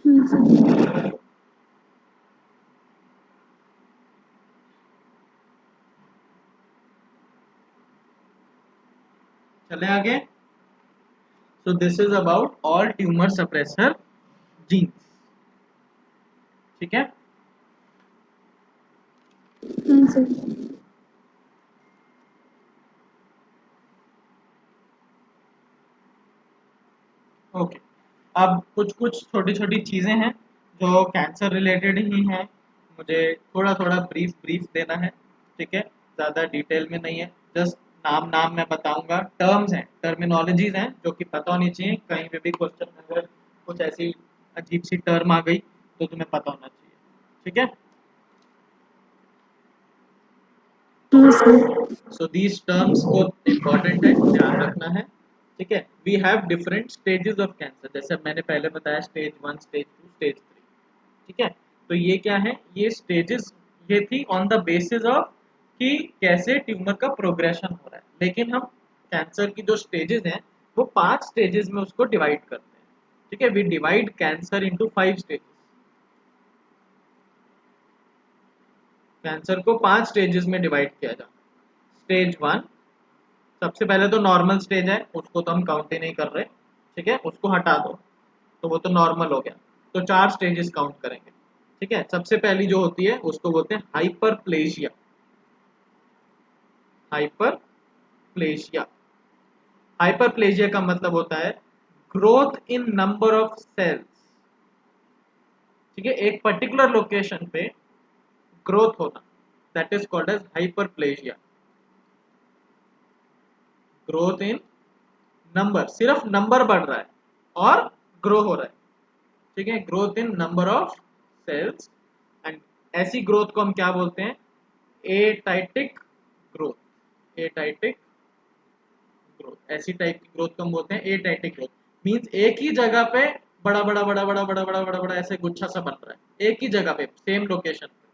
हाँ सर। चले आगे। So this is about all tumour suppressor jeans, ठीक है। हाँ सर। ओके, अब कुछ कुछ छोटी छोटी चीजें हैं जो कैंसर रिलेटेड ही हैं, मुझे थोड़ा थोड़ा ब्रीफ ब्रीफ देना है, ठीक है, ज़्यादा डिटेल में नहीं है, जस्ट नाम नाम मैं बताऊंगा, टर्म्स हैं, टर्मिनोलॉजीज हैं जो कि पता होनी चाहिए, कहीं पे भी क्वेश्चन में अगर कुछ ऐसी अजीब सी टर्म आ गई तो तुम्हें पता होना चाहिए, ठीक है। हाँ सर। सो दीज टर्म्स को इम्पोर्टेंट है, ध्यान रखना है, ठीक है। We have different stages of cancer, जैसे मैंने पहले बताया स्टेज 1, स्टेज 2, स्टेज 3, ठीक है। तो ये क्या है, ये स्टेजेस ये थी ऑन द बेसिस ऑफ कि कैसे ट्यूमर का प्रोग्रेशन हो रहा है, लेकिन हम कैंसर की जो स्टेजेस हैं वो 5 स्टेजेस में उसको डिवाइड करते हैं, ठीक है। We divide cancer into 5 stages, cancer को 5 स्टेजेस में डिवाइड किया जाता है। स्टेज 1 सबसे पहले तो नॉर्मल स्टेज है, उसको तो हम काउंट ही नहीं कर रहे, ठीक है, उसको हटा दो, तो वो तो नॉर्मल हो गया, तो 4 स्टेजेस काउंट करेंगे, ठीक है। सबसे पहली जो होती है उसको बोलते हैं हाइपरप्लेशिया, हाइपरप्लेशिया, हाइपरप्लेशिया का मतलब होता है growth in number of cells, ठीक है, एक पर्टिकुलर लोकेशन पे ग्रोथ होना, that is called as hyperplasia. Growth in number, सिर्फ नंबर बढ़ रहा है और ग्रो हो रहा है, ठीक है, growth in number of cells, and ऐसी ग्रोथ को हम क्या बोलते हैं, एटाइटिक ग्रोथ, एटाइटिक ग्रोथ, ऐसी टाइप की ग्रोथ को हम बोलते हैं एटाइटिक ग्रोथ, मींस एक ही जगह पे बड़ा बड़ा बड़ा बड़ा बड़ा बड़ा बड़ा बड़ा ऐसे गुच्छा सा बन रहा है एक ही जगह पे सेम लोकेशन पे,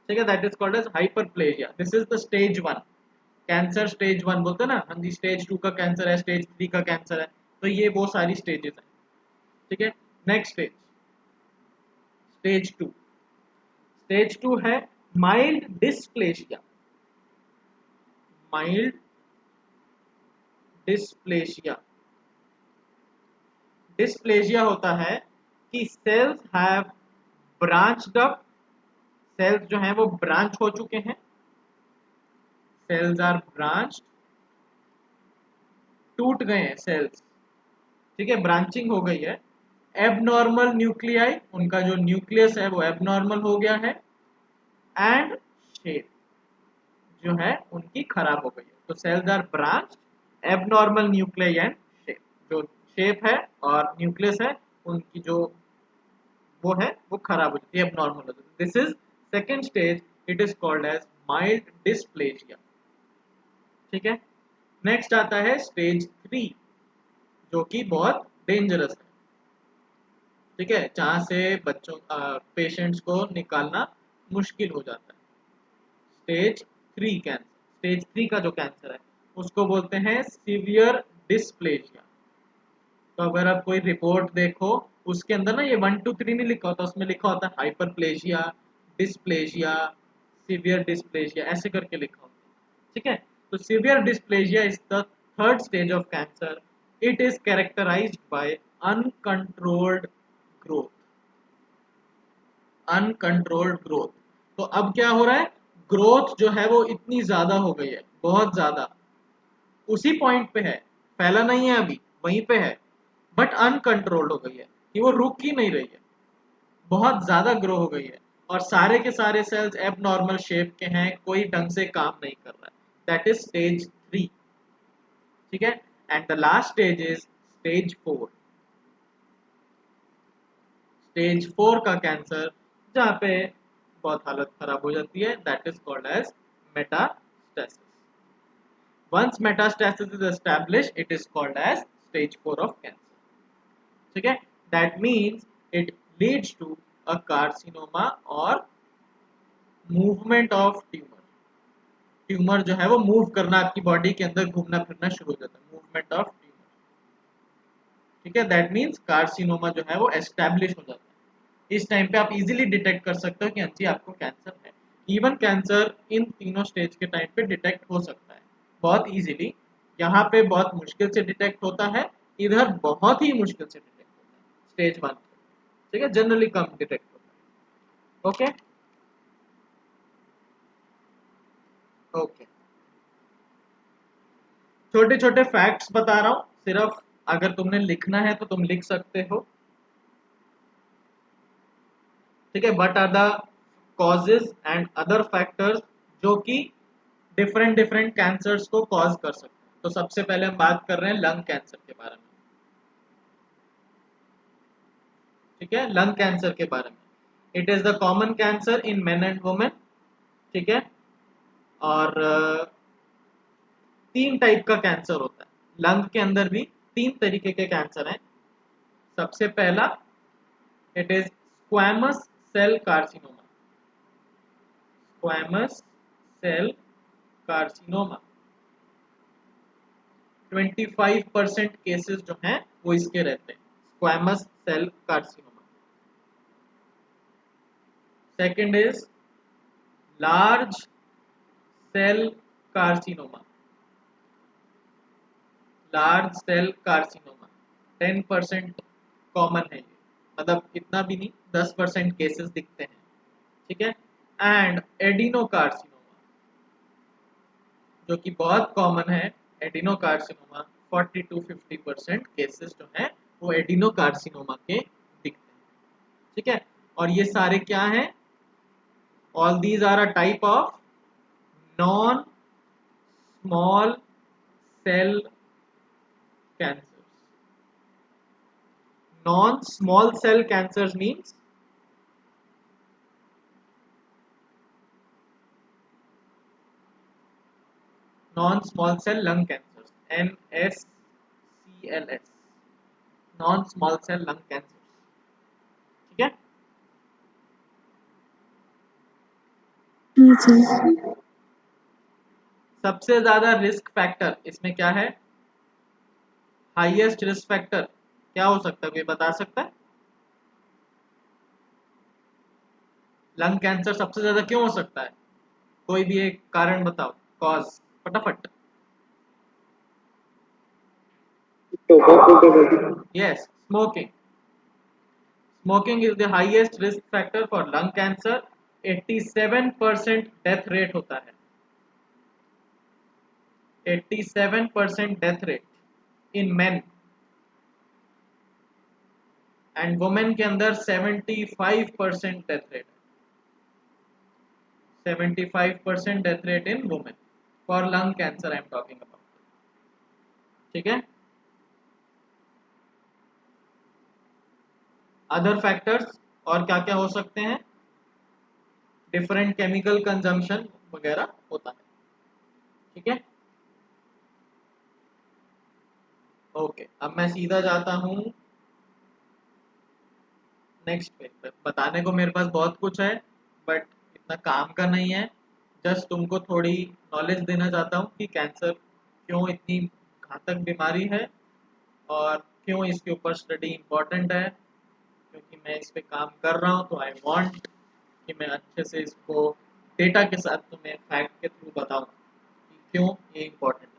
ठीक है, that is called as hyperplasia. This is the stage 1, cancer stage 1 बोलते हैं ना, हाँ जी, स्टेज 2 का कैंसर है, स्टेज 3 का कैंसर है, तो ये वो सारी स्टेजेस हैं, ठीक है। नेक्स्ट स्टेज, स्टेज 2, स्टेज 2 है mild dysplasia, mild dysplasia, dysplasia होता है कि cells have branched up, cells जो हैं वो ब्रांच हो चुके हैं, सेल्स आर ब्रांच, टूट गए हैं सेल्स, ठीक है, ब्रांचिंग हो गई है। एबनॉर्मल न्यूक्लियाई, उनका जो न्यूक्लियस है वो एबनॉर्मल हो गया है, एंड शेप जो है उनकी खराब हो गई है, तो cells are branch, abnormal nuclei and shape, जो शेप है और न्यूक्लियस है उनकी जो वो है वो खराब हो जाती है, एबनॉर्मल हो जाती है, this is second stage, it is called as mild dysplasia, ठीक है। नेक्स्ट आता है स्टेज 3, जो कि बहुत डेंजरस है, ठीक है, जहां से बच्चों पेशेंट्स को निकालना मुश्किल हो जाता है। स्टेज 3 कैंसर, स्टेज 3 का जो कैंसर है उसको बोलते हैं सीवियर डिस्प्लेजिया। तो अगर आप कोई रिपोर्ट देखो उसके अंदर ना ये 1 2 3 नहीं लिखा होता, उसमें लिखा होता है हाइपरप्लेजिया, डिस्प्लेजिया, सीवियर डिस्प्लेजिया, ऐसे करके लिखा होता है, ठीक है। तो severe dysplasia is the third stage of cancer, it is characterised by uncontrolled growth, uncontrolled growth. तो अब क्या हो रहा है, ग्रोथ जो है वो इतनी ज्यादा हो गई है, बहुत ज्यादा, उसी पॉइंट पे है, फैला नहीं है अभी, वहीं पे है, बट अनकंट्रोल्ड हो गई है कि वो रुक ही नहीं रही है, बहुत ज्यादा ग्रो हो गई है, और सारे के सारे सेल्स एब नॉर्मल शेप के हैं, कोई ढंग से काम नहीं कर रहा है, दैट इज स्टेज 3, ठीक है। And the last stage is stage 4, stage 4 का कैंसर जहाँ पे बहुत हालत खराब हो जाती है, that is called as metastasis. Once metastasis is established, it is called as stage 4 of cancer. ठीक है, that means it leads to a carcinoma or movement of tumor. Tumour जो है वो मूव करना, आपकी बॉडी के अंदर घूमना फिरना शुरू हो जाता है, मूवमेंट ऑफ ट्यूमर. ठीक है, दैट मीन्स कार्सिनोमा जो है वो एस्टेब्लिश हो जाता है. इस टाइम पे आप इजीली डिटेक्ट कर सकते हो कि हाँ जी आपको कैंसर है. इवन कैंसर इन तीनों स्टेज के टाइम पे डिटेक्ट हो सकता है बहुत इजीली. यहाँ पे बहुत मुश्किल से डिटेक्ट होता है, इधर बहुत ही मुश्किल से डिटेक्ट होता है स्टेज 1. ठीक है, जनरली कम डिटेक्ट होता है. ओके ओके, छोटे छोटे फैक्ट्स बता रहा हूँ, सिर्फ अगर तुमने लिखना है तो तुम लिख सकते हो. ठीक है, what are the causes and other factors जो कि डिफरेंट डिफरेंट कैंसर्स को कॉज कर सकते हैं. तो सबसे पहले हम बात कर रहे हैं लंग कैंसर के बारे में. ठीक है, लंग कैंसर के बारे में. It is the common cancer in main and women. ठीक है, और 3 टाइप का कैंसर होता है लंग के अंदर भी. 3 तरीके के कैंसर हैं. सबसे पहला, it is squamous cell carcinoma. Squamous cell carcinoma 25% cases जो हैं वो इसके रहते हैं, squamous cell carcinoma. Second is large cell carcinoma. Large cell carcinoma 10% common है ये, मतलब इतना भी नहीं, 10% केसेस दिखते हैं. ठीक है, एंड एडिनोकार्सिनोमा जो कि बहुत कॉमन है. एडिनोकार्सिनोमा 40 to 50% केसेस जो हैं वो एडिनोकार्सिनोमा के दिखते हैं. ठीक है, और ये सारे क्या हैं? All these are a type of non small cell cancers. Non small cell cancers means non small cell lung cancers, NSCLS, non small cell lung cancers. ठीक है, हाँ सर. सबसे ज्यादा रिस्क फैक्टर इसमें क्या है? हाईएस्ट रिस्क फैक्टर क्या हो सकता है, कोई बता सकता है? लंग कैंसर सबसे ज्यादा क्यों हो सकता है? कोई भी एक कारण बताओ, कॉज फटाफट. Yes, smoking. Smoking is the highest risk factor for lung cancer. 87% death rate होता है. 87% death rate in main, and women के अंदर 75% death rate. 75% death rate in women for lung cancer I am talking about. ठीक है, other factors और क्या क्या हो सकते हैं? डिफरेंट केमिकल कंजम्पशन वगैरह होता है. ठीक है, ओके, अब मैं सीधा जाता हूं नेक्स्ट पे. बताने को मेरे पास बहुत कुछ है, बट इतना काम का नहीं है. जस्ट तुमको थोड़ी नॉलेज देना चाहता हूँ कि कैंसर क्यों इतनी घातक बीमारी है और क्यों इसके ऊपर स्टडी इम्पोर्टेंट है. क्योंकि मैं इस पे काम कर रहा हूँ तो आई वांट कि मैं अच्छे से इसको डेटा के साथ तुम्हें फैक्ट के थ्रू बताऊँ कि क्यों ये इम्पोर्टेंट है.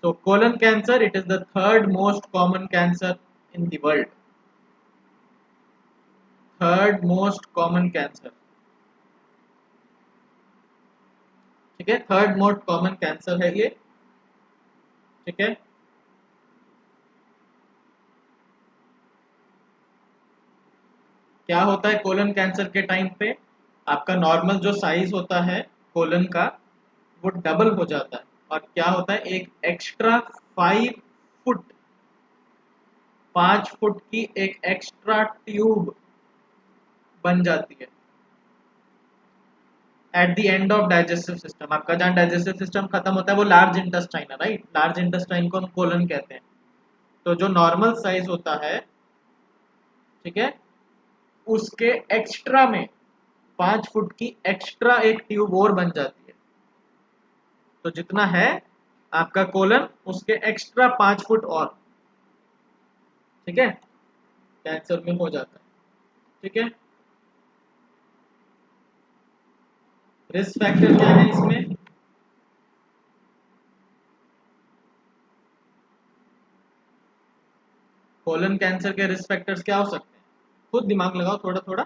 So colon cancer, it is the third most common cancer in the world. Third most common cancer. ठीक है, थर्ड मोस्ट कॉमन कैंसर है ये. ठीक है, क्या होता है कोलन कैंसर के टाइम पे? आपका नॉर्मल जो साइज होता है कोलन का वो डबल हो जाता है, और क्या होता है, एक एक्स्ट्रा 5 फुट, 5 फुट की एक एक्स्ट्रा ट्यूब बन जाती है. At the end of digestive system, आपका जहाँ डाइजेस्टिव सिस्टम खत्म होता है वो लार्ज इंटेस्टाइन है, राइट। लार्ज इंटेस्टाइन को हम कोलन कहते हैं। तो जो नॉर्मल साइज होता है, ठीक है, उसके एक्स्ट्रा में 5 फुट की एक्स्ट्रा एक ट्यूब और बन जाती है। तो जितना है आपका कोलन, उसके एक्स्ट्रा 5 फुट और, ठीक है, कैंसर में हो जाता है। ठीक है, रिस्क फैक्टर क्या है इसमें? कोलन कैंसर के रिस्क फैक्टर्स क्या हो सकते हैं? खुद दिमाग लगाओ थोड़ा थोड़ा।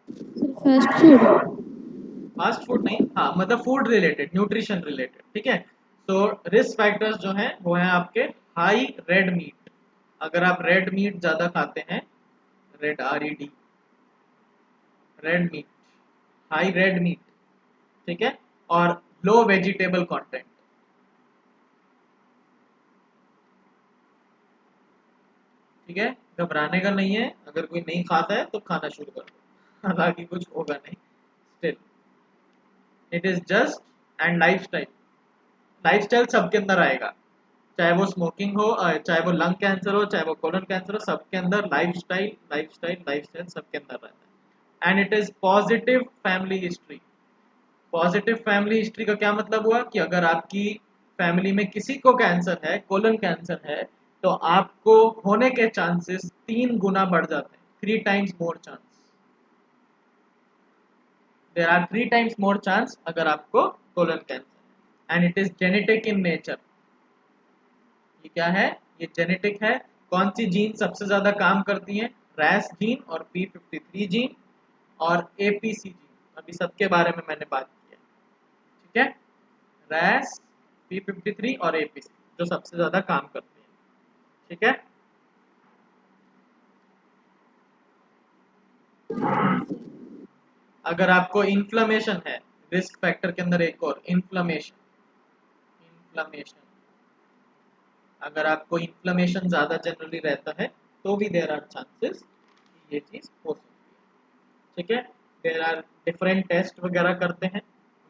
Sir fast food. Fast food नहीं, हाँ मतलब फूड रिलेटेड, न्यूट्रिशन रिलेटेड, ठीक है। तो रिस्क फैक्टर्स जो हैं वो हैं आपके हाई रेड मीट, अगर आप रेड मीट ज्यादा खाते हैं, red RED, red meat, high red meat, ठीक है, और लो वेजिटेबल कंटेंट। ठीक है, घबराने का नहीं है, अगर कोई नहीं खाता है तो खाना शुरू कर दो, हालांकि कुछ होगा नहीं, still it is just and lifestyle. Lifestyle सबके अंदर आएगा, चाहे वो स्मोकिंग हो, चाहे वो लंग कैंसर हो, चाहे वो कोलन कैंसर हो, सबके अंदर लाइफस्टाइल लाइफस्टाइल लाइफस्टाइल सबके अंदर रहता है। And it is positive family history. Positive family history का क्या मतलब हुआ कि अगर आपकी फैमिली में किसी को कैंसर है, कोलन कैंसर है, तो आपको होने के चांसेस 3 गुना बढ़ जाते हैं, 3 times more chance. There are 3 times more chance अगर आपको colon cancer, and it is genetic in nature. ये क्या है? ये जेनेटिक है। कौन सी जीन सबसे ज्यादा काम करती है? रैस जीन और P53 जीन और APC जीन, अभी सबके बारे में मैंने बात की है, ठीक है। रैस, P53 और APC जो सबसे ज्यादा काम करती है, ठीक है। अगर आपको इन्फ्लेमेशन है, रिस्क फैक्टर के अंदर एक और इन्फ्लेमेशन, इन्फ्लेमेशन, अगर आपको इन्फ्लेमेशन ज्यादा जनरली रहता है तो भी देयर आर चांसेस ये चीज हो सकती है, ठीक है। देयर आर डिफरेंट टेस्ट वगैरह करते हैं,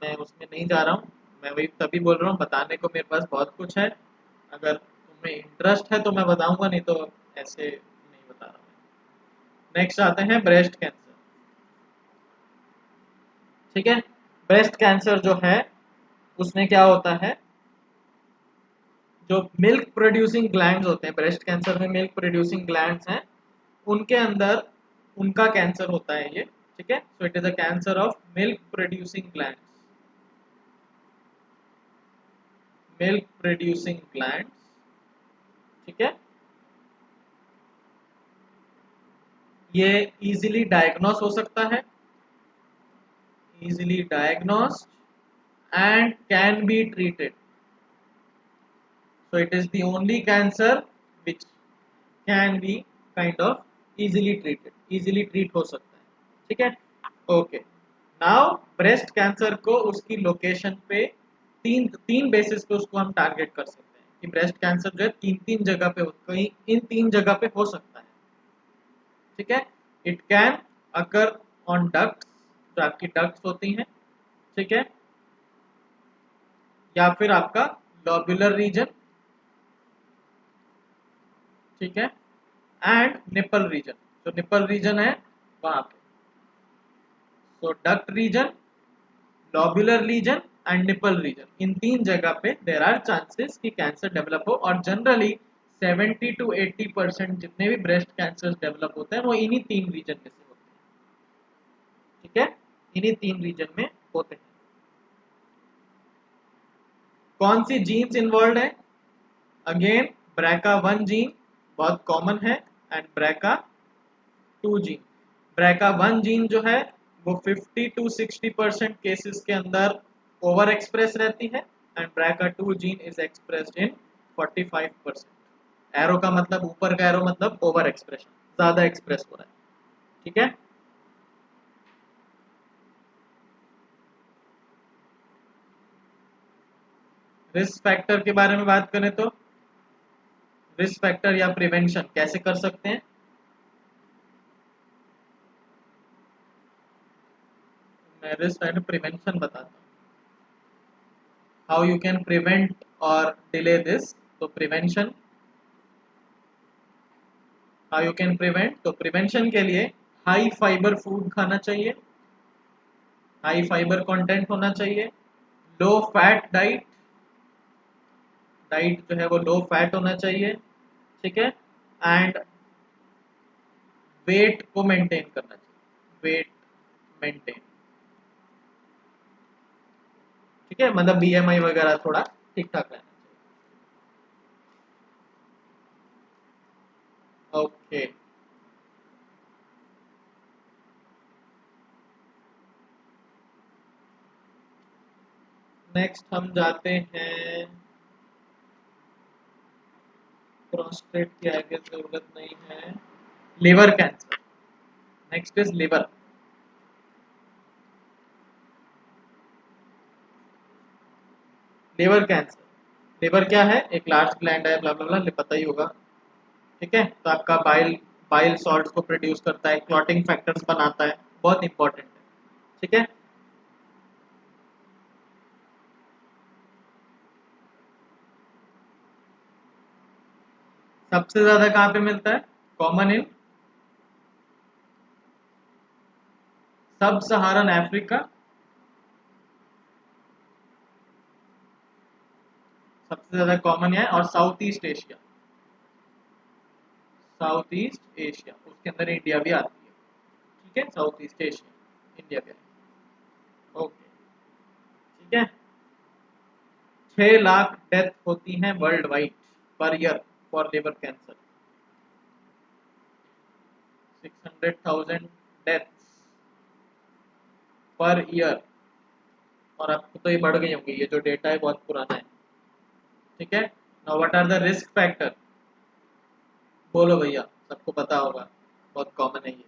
मैं उसमें नहीं जा रहा हूँ, मैं वही तभी बोल रहा हूँ, बताने को मेरे पास बहुत कुछ है, अगर तुम्हें इंटरेस्ट है तो मैं बताऊंगा, नहीं तो ऐसे नहीं बता रहा हूँ। नेक्स्ट आते हैं ब्रेस्ट कैंसर, ठीक है। ब्रेस्ट कैंसर जो है उसमें क्या होता है, जो मिल्क प्रोड्यूसिंग ग्लैंड्स होते हैं, ब्रेस्ट कैंसर में मिल्क प्रोड्यूसिंग ग्लैंड्स हैं, उनके अंदर उनका कैंसर होता है ये, ठीक है। So it is a cancer of milk producing glands, milk producing glands, ठीक है। ये इजीली डायग्नोस हो सकता है, easily diagnosed and can be treated. So it is the only cancer which can be kind of easily treated, easily treat हो सकता है, ठीक है। ओके, नाउ ब्रेस्ट कैंसर को उसकी लोकेशन पे तीन तीन बेसिस पे उसको हम टारगेट कर सकते हैं कि ब्रेस्ट कैंसर जो है तीन तीन जगह पे कहीं इन 3 जगह पे हो सकता है, ठीक है। It can occur on ducts, जो आपकी डक्ट्स होती हैं, ठीक है, या फिर आपका लॉब्यूलर रीजन, ठीक है, एंड निपल रीजन, जो निपल रीजन है वहां पे। So duct region, lobular region and nipple region, इन 3 जगह पे देर आर चांसेस कि कैंसर डेवलप हो, और जनरली 70 to 80% जितने भी ब्रेस्ट कैंसर डेवलप होते हैं वो इन्हीं 3 रीजन में से होते हैं, ठीक है, इन्हीं 3 रीजन में होते हैं। कौन सी जीन्स इन्वॉल्व है? अगेन BRCA1 जीन बहुत कॉमन है, and BRCA2 gene. BRCA1 gene जो है वो 50 to 60% केसेस के अंदर ओवर एक्सप्रेस रहती है, and BRCA2 gene is expressed in 45%। Arrow का मतलब, ऊपर का एरो मतलब ओवर एक्सप्रेशन, ज्यादा एक्सप्रेस हो रहा है, ठीक है। रिस्क फैक्टर के बारे में बात करें तो रिस्क फैक्टर या प्रिवेंशन कैसे कर सकते हैं? मैं रिस्क एंड प्रिवेंशन बताता हूँ, हाउ यू कैन प्रिवेंट और डिले दिस। तो prevention, how you can prevent, तो प्रिवेंशन के लिए हाई फाइबर फूड खाना चाहिए, हाई फाइबर कंटेंट होना चाहिए, लो फैट डाइट, डाइट जो है वो लो फैट होना चाहिए, ठीक है, एंड वेट को मेंटेन करना चाहिए, वेट मेंटेन, ठीक है, मतलब बीएमआई वगैरह थोड़ा ठीक ठाक रहना चाहिए। ओके, नेक्स्ट हम जाते हैं, प्रोस्टेट की आगे जरूरत नहीं है, liver cancer. Next is liver. Liver cancer, liver क्या है, एक लार्ज ग्लैंड है, ब्ला ब्ला ब्ला, पता ही होगा, ठीक है। तो आपका बाइल, बाइल सॉल्ट्स को प्रोड्यूस करता है, क्लॉटिंग फैक्टर्स बनाता है, बहुत इंपॉर्टेंट है, ठीक है। सबसे ज्यादा कहाँ पे मिलता है, कॉमन इन सब सहारन अफ्रीका, सबसे ज्यादा कॉमन है, और south east Asia, south east Asia, उसके अंदर इंडिया भी आती है, ठीक है, साउथ ईस्ट एशिया इंडिया भी है। ओके, ठीक है। 6 लाख डेथ होती हैं world wide per year for liver cancer, 600,000 deaths per year, और अब तो ये बढ़ गई होंगी, ये जो डेटा है बहुत पुराना है, ठीक है। Now what are the risk factor, बोलो भैया, सबको पता होगा, बहुत कॉमन है ये।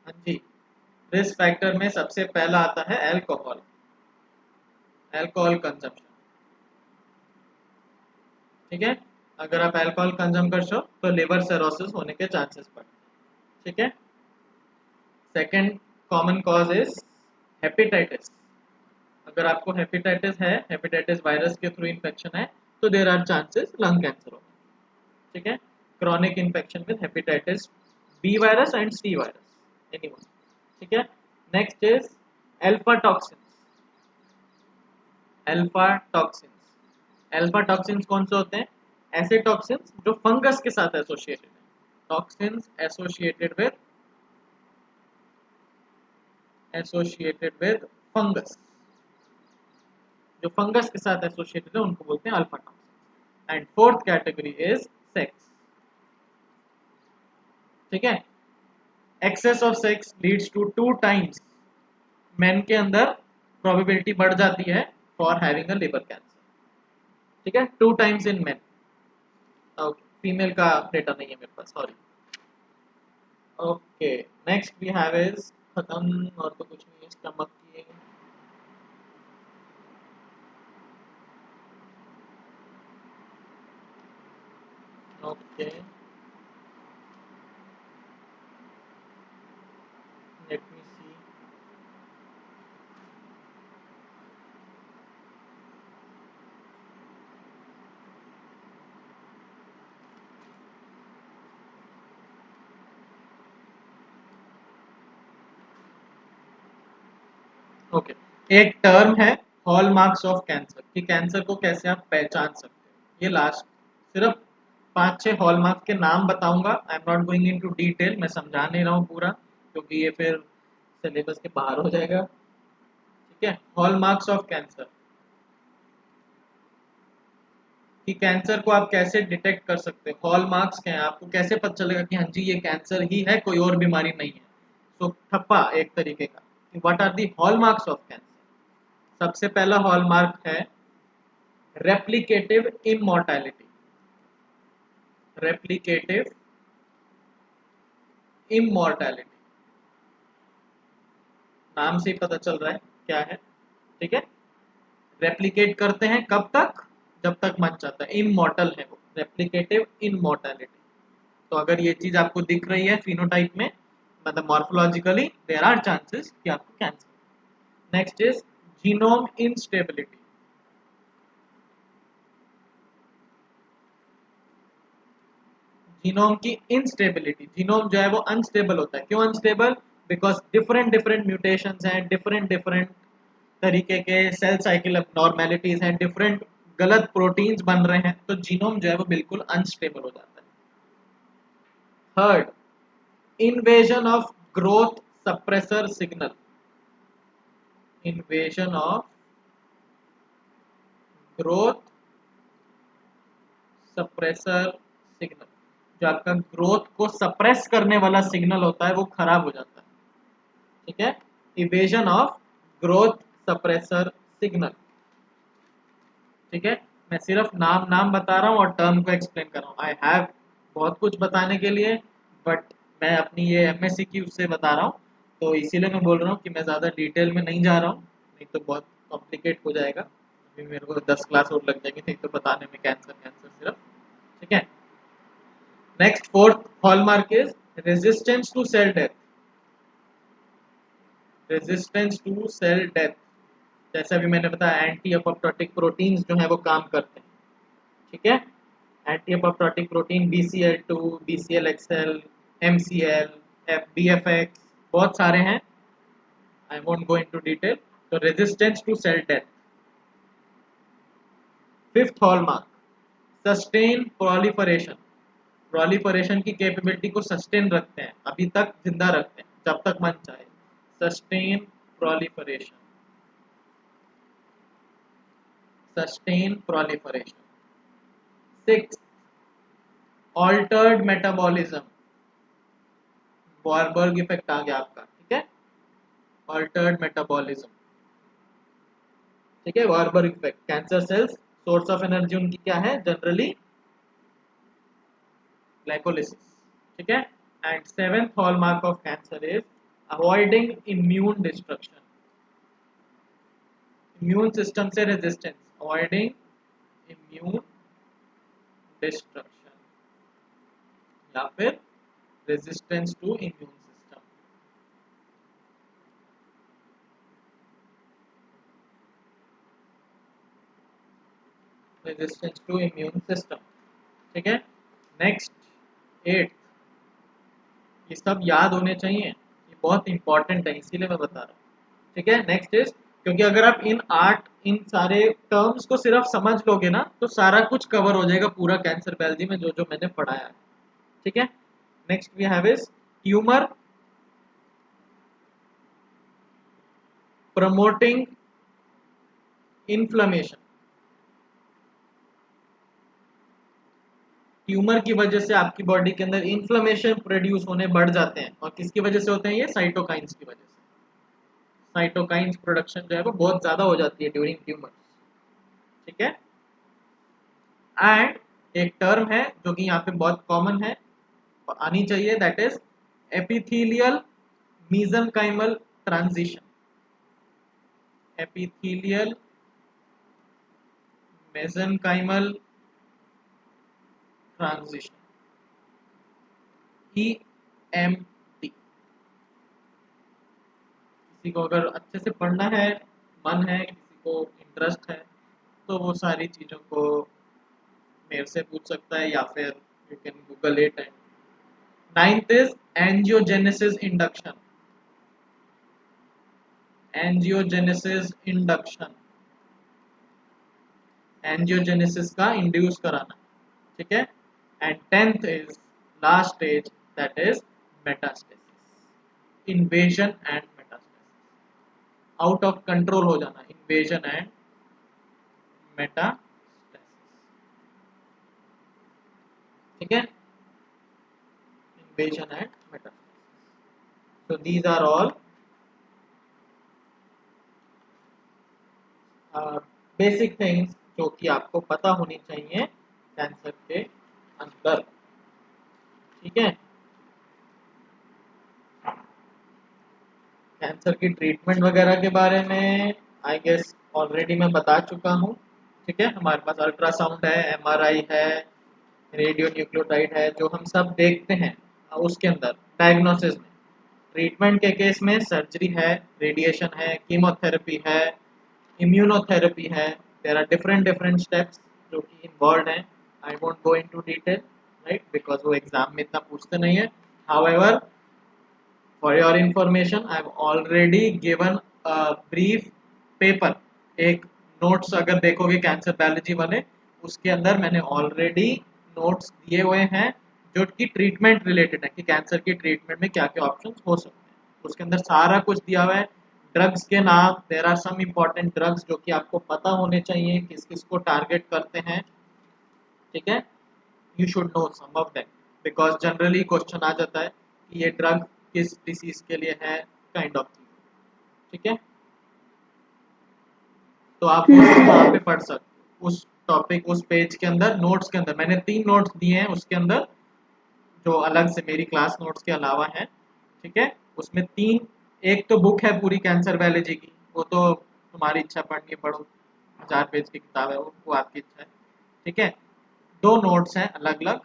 हाँ जी, रिस्क फैक्टर में सबसे पहला आता है अल्कोहल, अल्कोहल कंजम्पशन, ठीक है। अगर आप अल्कोहल कंज्यूम करते हो तो लिवर सिरोसिस होने के चांसेस बढ़ते हैं, ठीक है। Second common cause is hepatitis, अगर आपको हेपेटाइटिस है, हेपेटाइटिस वायरस के थ्रू इन्फेक्शन है, तो there are chances lung cancer होने, ठीक है। Chronic infection with hepatitis B virus and C virus, anyone, ठीक है। Next is alpha toxin, alpha toxins, alpha toxins कौन से होते हैं, ऐसे टॉक्सिन्स जो फंगस के साथ एसोसिएटेड है, टॉक्सिन्स एसोसिएटेड विद फंगस, जो फंगस के साथ एसोसिएटेड है उनको बोलते हैं alpha toxin. And fourth category is sex, ठीक है। Excess of sex leads to 2 times, men के अंदर प्रोबेबिलिटी बढ़ जाती है for having a liver cancer, ठीक है, 2 times in men. Okay, female का डेटा नहीं है मेरे पास, sorry. Okay, next we have is, खत्म और तो कुछ नहीं है, स्टमक की। ओके, लेट मी सी। ओके, एक टर्म है हॉलमार्क्स ऑफ कैंसर, कि कैंसर को कैसे आप पहचान सकते हैं, ये लास्ट सिर्फ 5-6 हॉलमार्क के नाम बताऊंगा, I am not going into detail, मैं समझा नहीं रहा हूँ पूरा, क्योंकि ये फिर सिलेबस के बाहर हो जाएगा, ठीक है। हॉलमार्क्स ऑफ कैंसर, कि कैंसर को आप कैसे डिटेक्ट कर सकते हैं, हॉलमार्क्स क्या है, आपको कैसे पता चलेगा कि हाँ जी ये कैंसर ही है, कोई और बीमारी नहीं है। तो ठप्पा एक तरीके का, what are the hallmarks of cancer. सबसे पहला हॉलमार्क है रेप्लिकेटिव इमॉर्टैलिटी, रेप्लिकेटिव इमॉर्टैलिटी, नाम से ही पता चल रहा है क्या है, ठीक है। रेप्लिकेट करते हैं कब तक, जब तक मन चाहता है, इमॉर्टल है वो, रेप्लिकेटिव इमॉर्टैलिटी, तो अगर ये चीज आपको दिख रही है फिनोटाइप में, मतलब मॉर्फोलॉजिकली, देयर आर चांसेस कि आपको cancer. Next is genome instability. Genome की इंस्टेबिलिटी, जीनोम जो है वो अनस्टेबल होता है। क्यों unstable? Because different different mutations हैं, डिफरेंट डिफरेंट तरीके के सेल साइकिल नॉर्मेलिटीज हैं, डिफरेंट गलत प्रोटीन्स बन रहे हैं, तो जीनोम जो है वो बिल्कुल अनस्टेबल हो जाता है। Third, invasion of growth suppressor signal। invasion of growth suppressor signal, जो आपका ग्रोथ को सप्रेस करने वाला सिग्नल होता है वो खराब हो जाता है। ठीक है, evasion of growth suppressor signal. ठीक है, मैं सिर्फ नाम नाम बता रहा हूँ और टर्म को एक्सप्लेन कर रहा हूँ। आई हैव बहुत कुछ बताने के लिए, बट मैं अपनी ये एमएससी की उससे बता रहा हूँ, तो इसीलिए मैं बोल रहा हूँ कि मैं ज़्यादा डिटेल में नहीं जा रहा हूँ, नहीं तो बहुत कॉम्प्लिकेट हो जाएगा। अभी मेरे को 10 क्लास और लग जाएंगे नहीं तो बताने में, कैंसर कैंसर सिर्फ। ठीक है, next fourth hallmark is resistance to cell death. Resistance to cell death, जैसे अभी मैंने बताया एंटी अपोप्टोटिक प्रोटीन्स जो है वो काम करते हैं। ठीक है, anti apoptotic protein BCL2, BCLXL, MCL, BFX, बहुत सारे हैं, I won't go into detail. तो resistance to cell death. Fifth hallmark, sustain proliferation. Proliferation की कैपेबिलिटी को सस्टेन रखते हैं, अभी तक जिंदा रखते हैं जब तक मन चाहे। Sustain proliferation, sustain proliferation. Six, altered metabolism. Warburg effect आ गया आपका। ठीक है, ऑल्टर्ड मेटाबॉलिज्म। ठीक है, Warburg effect. Cancer cells source of energy उनकी क्या है? Generally glycolysis. ठीक है, and seventh hallmark of cancer is avoiding immune destruction. Immune system से रेजिस्टेंस, अवॉइडिंग इम्यून डिस्ट्रक्शन या फिर resistance to immune system. Resistance to immune system. ठीक है, नेक्स्ट 8, ये सब याद होने चाहिए, ये बहुत इंपॉर्टेंट है इसीलिए मैं बता रहा हूँ। ठीक है, नेक्स्ट इज, क्योंकि अगर आप इन सारे टर्म्स को सिर्फ समझ लोगे ना तो सारा कुछ कवर हो जाएगा पूरा कैंसर बायोलॉजी में जो जो मैंने पढ़ाया है। ठीक है, next we have is tumour promoting inflammation. Tumour की वजह से आपकी बॉडी के अंदर इन्फ्लेमेशन प्रोड्यूस होने बढ़ जाते हैं, और किसकी वजह से होते हैं? ये साइटोकाइंस की वजह से। साइटोकाइंस प्रोडक्शन जो है वो बहुत ज्यादा हो जाती है ड्यूरिंग ट्यूमर। ठीक है, एंड एक टर्म है जो कि यहाँ पे बहुत कॉमन है, आनी चाहिए, that is epithelial mesenchymal transition. Epithelial mesenchymal transition, EMT। किसी को अगर अच्छे से पढ़ना है, मन है, किसी को इंटरेस्ट है, तो वो सारी चीज़ों को मेरे से पूछ सकता है या फिर you can Google it. And ninth is angiogenesis induction. Angiogenesis induction, angiogenesis का इंड्यूस कराना। ठीक है, and tenth is last stage, that is metastasis. Invasion and metastasis, out of control हो जाना, इन्वेजन एंड मेटास्टेसिस। ठीक है, invasion and metastasis। So these are all basic things जो कि आपको पता होनी चाहिए कैंसर के अंदर। ठीक है, कैंसर की ट्रीटमेंट वगैरह के बारे में आई गेस ऑलरेडी मैं बता चुका हूँ। ठीक है, हमारे पास अल्ट्रासाउंड है, MRI है, रेडियो न्यूक्लियोटाइड है जो हम सब देखते हैं उसके अंदर डायग्नोसिस में। ट्रीटमेंट के केस में सर्जरी है, रेडिएशन है, कीमोथेरेपी है, इम्यूनोथेरेपी है। There are different different steps जो कि इन्वॉल्व हैं। I won't go into detail, right, because वो एग्जाम में इतना पूछते नहीं है। However, for your information I have already given a brief paper, एक नोट्स अगर देखोगे कैंसर बायोलॉजी वाले, उसके अंदर मैंने ऑलरेडी नोट्स दिए हुए हैं जो कि ट्रीटमेंट रिलेटेड है कि कैंसर की ट्रीटमेंट में क्या क्या ऑप्शंस हो सकते हैं। उसके अंदर सारा कुछ दिया हुआ है, ड्रग्स के नाम, there are some important drugs जो कि आपको पता होने चाहिए किस किस को टारगेट करते हैं, ठीक है। You should know some of them because generally question आ जाता है कि ये ड्रग किस डिसीज के लिए है, काइंड ऑफ चीज, ठीक है। तो आप हाँ उसको वहाँ सर। पे पढ़ सकते हो, उस टॉपिक उस पेज के अंदर नोट्स के अंदर मैंने 3 नोट्स दिए हैं उसके अंदर, जो अलग से मेरी क्लास नोट्स के अलावा हैं, ठीक है। उसमें 3, एक तो बुक है पूरी कैंसर बायोलॉजी की, वो तो तुम्हारी इच्छा पढ़नी पढ़ो, 1000 पेज की किताब है वो आपकी इच्छा है, ठीक है। 2 नोट्स हैं अलग अलग,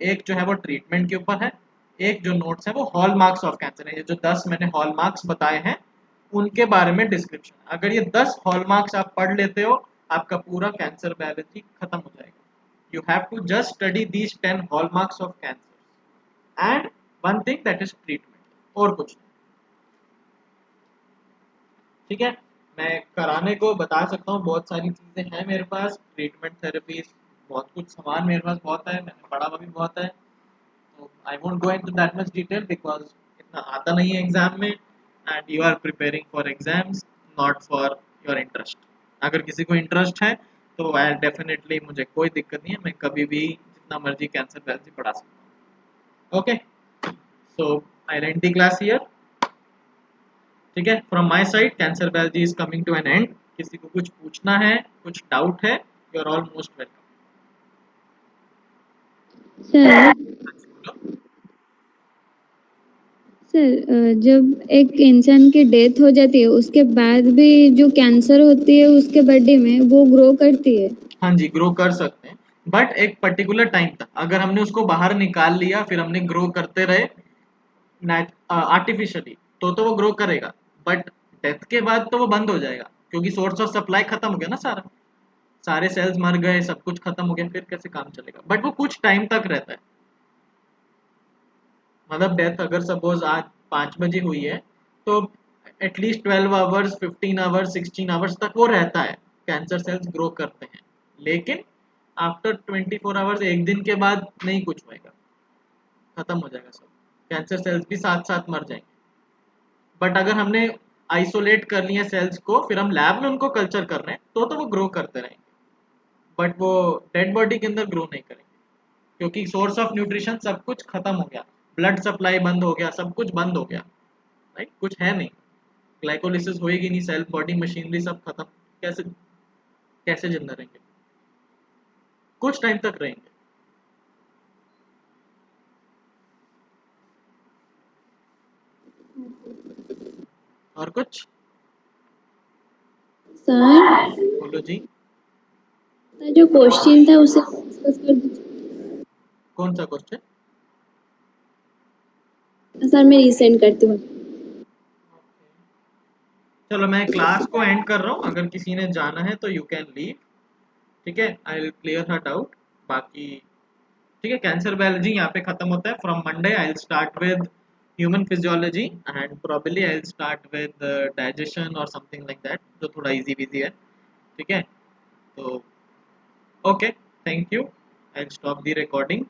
एक जो है वो ट्रीटमेंट के ऊपर है, एक जो नोट्स है वो हॉलमार्क्स ऑफ कैंसर है। ये जो 10 मैंने हॉलमार्क्स बताए हैं उनके बारे में डिस्क्रिप्शन। अगर ये 10 हॉलमार्क्स आप पढ़ लेते हो, आपका पूरा कैंसर बायोलॉजी खत्म हो जाएगा। You have to just study these 10 hallmarks of cancer and one thing that is treatment, और कुछ नहीं, ठीक है। मैं कराने को बता सकता हूँ, बहुत सारी चीजें हैं मेरे पास, ट्रीटमेंट थेरेपीज, बहुत कुछ सामान मेरे पास बहुत है, मैंने पढ़ा हुआ भी बहुत है। तो I won't go into that much detail because इतना आता नहीं है एग्जाम में, and you are preparing for exams, not for your interest. अगर किसी को इंटरेस्ट है तो आई डेफिनेटली, मुझे कोई दिक्कत नहीं है, मैं कभी भी जितना मर्जी कैंसर बायोलॉजी पढ़ा सकता हूँ। Okay, so I end the class here, ठीक है। From my side cancer biology is coming to an end. किसी को कुछ पूछना है, कुछ डाउट है, you are all most welcome. Sir जब एक इंसान की डेथ हो जाती है उसके बाद भी जो कैंसर होती है उसके बॉडी में वो ग्रो करती है। हाँ जी, ग्रो कर सकते हैं, बट एक पर्टिकुलर टाइम तक अगर हमने उसको बाहर निकाल लिया फिर हमने ग्रो करते रहे आर्टिफिशियली, तो वो ग्रो करेगा, बट डेथ के बाद तो वो बंद हो जाएगा क्योंकि सोर्स ऑफ सप्लाई खत्म हो गया ना सारा, सारे सेल्स मर गए, सब कुछ खत्म हो गया, फिर कैसे काम चलेगा। बट वो कुछ टाइम तक रहता है, मतलब डेथ अगर सपोज आज 5 बजे हुई है तो एटलीस्ट 12 आवर्स, 15 आवर्स, 16 आवर्स तक वो रहता है, कैंसर सेल्स ग्रो करते हैं। लेकिन आफ्टर 24 आवर्स, एक दिन के बाद नहीं कुछ होएगा, खत्म हो जाएगा सब, कैंसर सेल्स भी साथ साथ मर जाएंगे। बट अगर हमने आइसोलेट कर लिए सेल्स को, फिर हम लैब में उनको कल्चर कर रहे हैं तो वो ग्रो करते रहेंगे, बट वो डेड बॉडी के अंदर ग्रो नहीं करेंगे क्योंकि सोर्स ऑफ न्यूट्रिशन सब कुछ खत्म हो गया, ब्लड सप्लाई बंद हो गया, सब कुछ बंद हो गया, राइट, कुछ है नहीं, ग्लाइकोलिसिस होएगी नहीं, सेल बॉडी मशीनरी सब खत्म, कैसे कैसे जिंदा रहेंगे, कुछ टाइम तक रहेंगे। और कुछ सर बोलो जी। जो क्वेश्चन था उसे डिस्कस कर दीजिए। कौन सा क्वेश्चन? सर मैं रीसेंड करती हूँ। चलो मैं क्लास को एंड कर रहा हूँ, अगर किसी ने जाना है तो यू कैन लीव, ठीक है, I will clear her doubt. बाकी ठीक है, कैंसर बायोलॉजी यहाँ पे खत्म होता है। From Monday I will start with human physiology and probably I will start with digestion और समथिंग लाइक दैट, जो थोड़ा इजी बिजी है, ठीक है। तो okay, thank you, I will stop the recording.